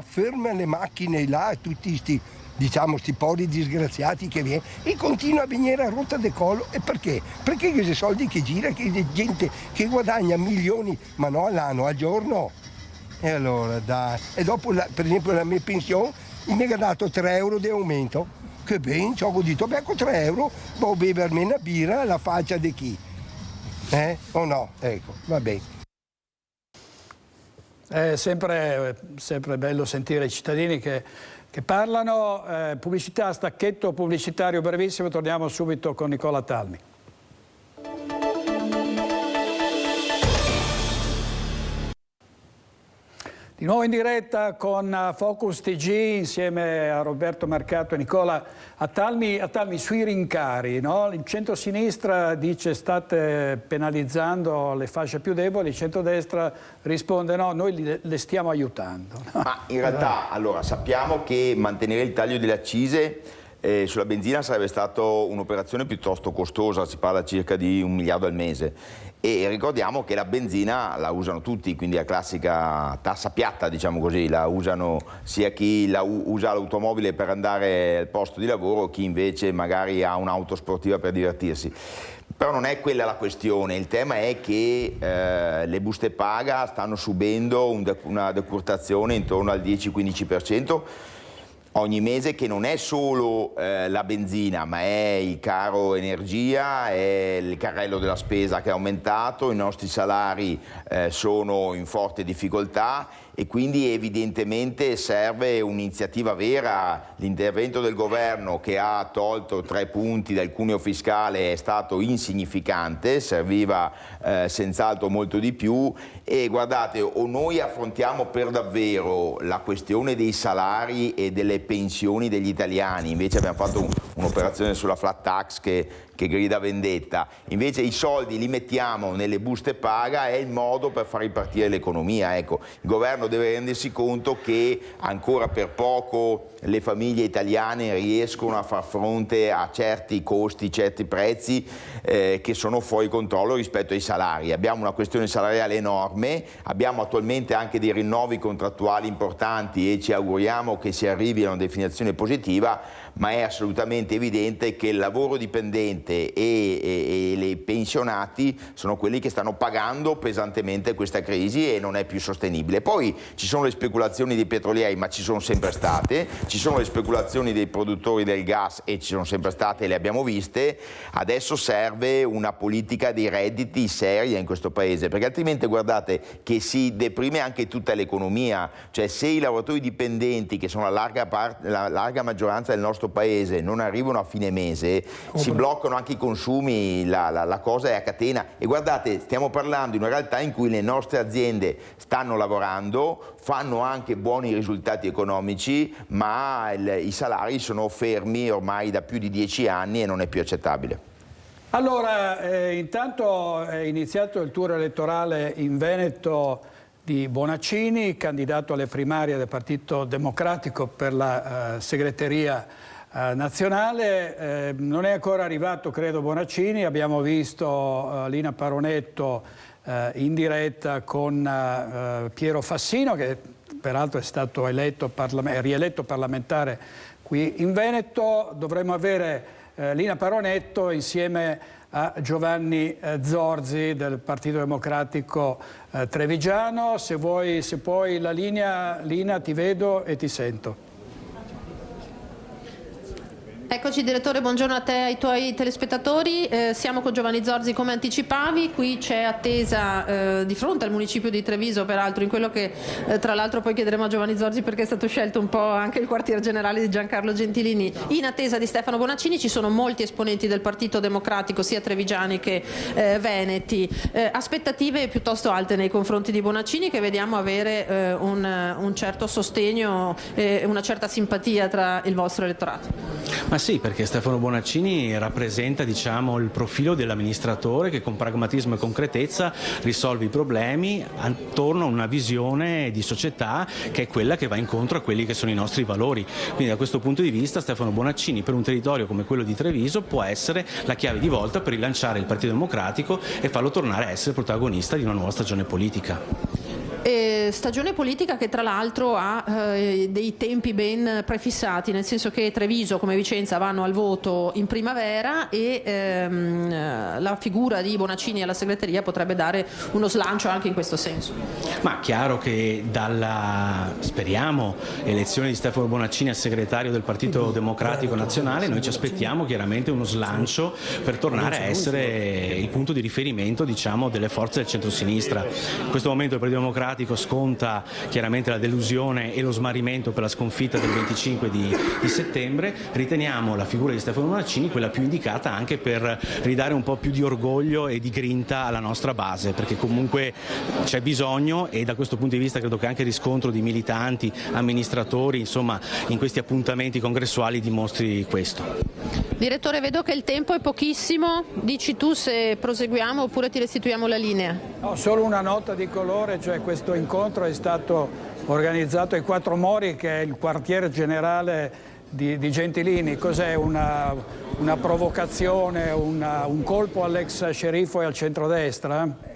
S17: ferma le macchine là, tutti questi, sti poveri disgraziati che viene e continua a venire a rotta di collo. E perché? Perché c'è soldi che gira, che c'è gente che guadagna milioni, ma no all'anno, al giorno. E allora, dai. E dopo, per esempio, la mia pensione mi ha dato 3 euro di aumento. che ben, ci ho godito, becco 3 euro, vado a bevermi una birra alla faccia di chi? O no? Ecco, va bene.
S5: È sempre bello sentire i cittadini che parlano. Pubblicità, stacchetto pubblicitario brevissimo, torniamo subito con Nicola Talmi. Di nuovo in diretta con Focus TG insieme a Roberto Marcato e Nicola Talmi sui rincari, no? Il centro-sinistra dice state penalizzando le fasce più deboli, il centrodestra risponde no, noi le stiamo aiutando. No?
S22: Ma in realtà allora sappiamo che mantenere il taglio delle accise sulla benzina sarebbe stata un'operazione piuttosto costosa, si parla circa di 1 miliardo al mese. E ricordiamo che la benzina la usano tutti, quindi la classica tassa piatta, diciamo così, la usano sia chi usa l'automobile per andare al posto di lavoro, chi invece magari ha un'auto sportiva per divertirsi. Però non è quella la questione, il tema è che le buste paga stanno subendo una decurtazione intorno al 10-15% ogni mese, che non è solo la benzina, ma è il caro energia, è il carrello della spesa che è aumentato, i nostri salari sono in forte difficoltà e quindi evidentemente serve un'iniziativa vera. L'intervento del governo che ha tolto 3 punti dal cuneo fiscale è stato insignificante, serviva senz'altro molto di più. E guardate, o noi affrontiamo per davvero la questione dei salari e delle pensioni degli italiani, invece abbiamo fatto un'operazione sulla flat tax che grida vendetta, invece i soldi li mettiamo nelle buste paga, è il modo per far ripartire l'economia. Ecco, il governo deve rendersi conto che ancora per poco le famiglie italiane riescono a far fronte a certi costi, certi prezzi che sono fuori controllo rispetto ai salari. Abbiamo una questione salariale enorme, abbiamo attualmente anche dei rinnovi contrattuali importanti e ci auguriamo che si arrivi a una definizione positiva, ma è assolutamente evidente che il lavoro dipendente e i pensionati sono quelli che stanno pagando pesantemente questa crisi e non è più sostenibile. Poi ci sono le speculazioni dei petrolieri, ma ci sono sempre state, ci sono le speculazioni dei produttori del gas e ci sono sempre state e le abbiamo viste. Adesso serve una politica dei redditi seria in questo paese, perché altrimenti guardate che si deprime anche tutta l'economia. Cioè, se i lavoratori dipendenti, che sono la larga maggioranza del nostro paese, non arrivano a fine mese, si bloccano anche i consumi, la cosa è a catena. E guardate, stiamo parlando di una realtà in cui le nostre aziende stanno lavorando, fanno anche buoni risultati economici, ma i salari sono fermi ormai da più di 10 anni e non è più accettabile.
S5: Allora, intanto è iniziato il tour elettorale in Veneto di Bonaccini, candidato alle primarie del Partito Democratico per la segreteria nazionale. Non è ancora arrivato, credo, Bonaccini. Abbiamo visto Lina Paronetto in diretta con Piero Fassino, che peraltro è stato rieletto parlamentare qui in Veneto. Dovremmo avere Lina Paronetto insieme a Giovanni Zorzi del Partito Democratico trevigiano. Se puoi la linea, Lina, ti vedo e ti sento.
S2: Eccoci direttore, buongiorno a te e ai tuoi telespettatori. Siamo con Giovanni Zorzi come anticipavi, qui c'è attesa di fronte al municipio di Treviso, peraltro in quello che tra l'altro poi chiederemo a Giovanni Zorzi perché è stato scelto un po' anche il quartier generale di Giancarlo Gentilini, in attesa di Stefano Bonaccini. Ci sono molti esponenti del Partito Democratico, sia trevigiani che veneti. Aspettative piuttosto alte nei confronti di Bonaccini, che vediamo avere un certo sostegno e una certa simpatia tra il vostro elettorato.
S3: Ma sì, perché Stefano Bonaccini rappresenta, diciamo, il profilo dell'amministratore che con pragmatismo e concretezza risolve i problemi attorno a una visione di società che è quella che va incontro a quelli che sono i nostri valori. Quindi da questo punto di vista Stefano Bonaccini per un territorio come quello di Treviso può essere la chiave di volta per rilanciare il Partito Democratico e farlo tornare a essere protagonista di una nuova stagione politica.
S2: stagione politica che tra l'altro ha dei tempi ben prefissati, nel senso che Treviso come Vicenza vanno al voto in primavera e la figura di Bonaccini alla segreteria potrebbe dare uno slancio anche in questo senso.
S3: Ma chiaro che dalla, speriamo, elezione di Stefano Bonaccini a segretario del Partito Democratico Nazionale, noi ci aspettiamo chiaramente uno slancio per tornare a essere il punto di riferimento, diciamo, delle forze del centrosinistra. In questo momento il Partito Democratico sconta chiaramente la delusione e lo smarrimento per la sconfitta del 25 di settembre. Riteniamo la figura di Stefano Bonaccini quella più indicata anche per ridare un po' più di orgoglio e di grinta alla nostra base, perché comunque c'è bisogno, e da questo punto di vista credo che anche il riscontro di militanti, amministratori, insomma, in questi appuntamenti congressuali dimostri questo.
S2: Direttore, vedo che il tempo è pochissimo, dici tu se proseguiamo oppure ti restituiamo la linea.
S5: No, solo una nota di colore, cioè questo incontro è stato organizzato ai Quattro Mori, che è il quartier generale di Gentilini. Cos'è? Una provocazione, un colpo all'ex sceriffo e al centrodestra?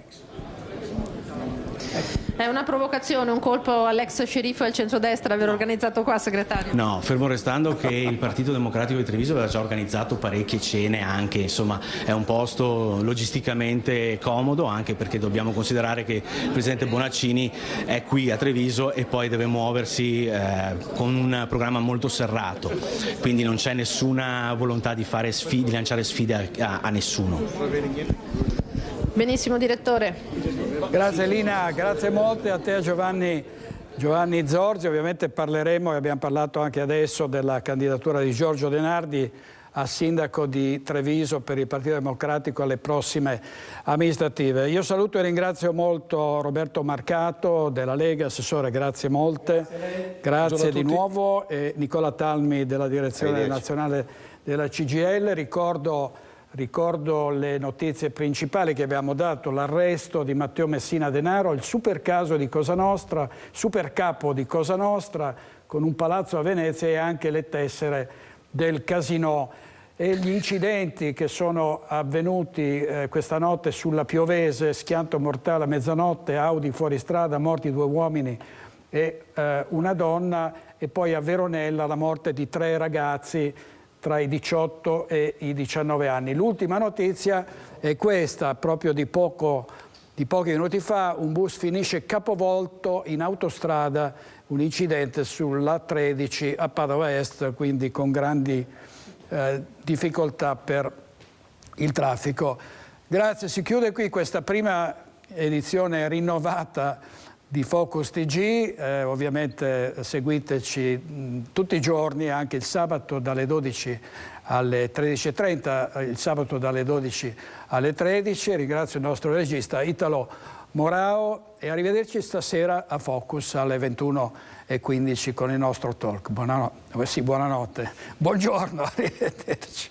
S2: È una provocazione, un colpo all'ex sceriffo e al centrodestra aver organizzato qua, segretario?
S3: No, fermo restando che il Partito Democratico di Treviso aveva già organizzato parecchie cene anche, insomma è un posto logisticamente comodo, anche perché dobbiamo considerare che il Presidente Bonaccini è qui a Treviso e poi deve muoversi con un programma molto serrato, quindi non c'è nessuna volontà di lanciare sfide a nessuno.
S2: Benissimo, direttore.
S5: Grazie Lina, grazie molte a te, a Giovanni Zorzi. Ovviamente parleremo, e abbiamo parlato anche adesso, della candidatura di Giorgio De Nardi a sindaco di Treviso per il Partito Democratico alle prossime amministrative. Io saluto e ringrazio molto Roberto Marcato della Lega, assessore, grazie molte. Grazie di nuovo, e Nicola Talmi della direzione nazionale della CGIL. Ricordo le notizie principali che abbiamo dato: l'arresto di Matteo Messina Denaro, il super caso di Cosa Nostra, super capo di Cosa Nostra con un palazzo a Venezia e anche le tessere del casinò, e gli incidenti che sono avvenuti questa notte sulla Piovese, schianto mortale a mezzanotte, Audi fuoristrada, morti 2 uomini e una donna, e poi a Veronella la morte di 3 ragazzi tra i 18 e i 19 anni. L'ultima notizia è questa, proprio di pochi minuti fa: un bus finisce capovolto in autostrada, un incidente sulla 13 a Padova Est, quindi con grandi difficoltà per il traffico. Grazie, si chiude qui questa prima edizione rinnovata di Focus TG, ovviamente seguiteci tutti i giorni, anche il sabato dalle 12 alle 13:30, il sabato dalle 12 alle 13. Ringrazio il nostro regista Italo Morao e arrivederci stasera a Focus alle 21:15 con il nostro talk. Buonanotte, buongiorno, arrivederci.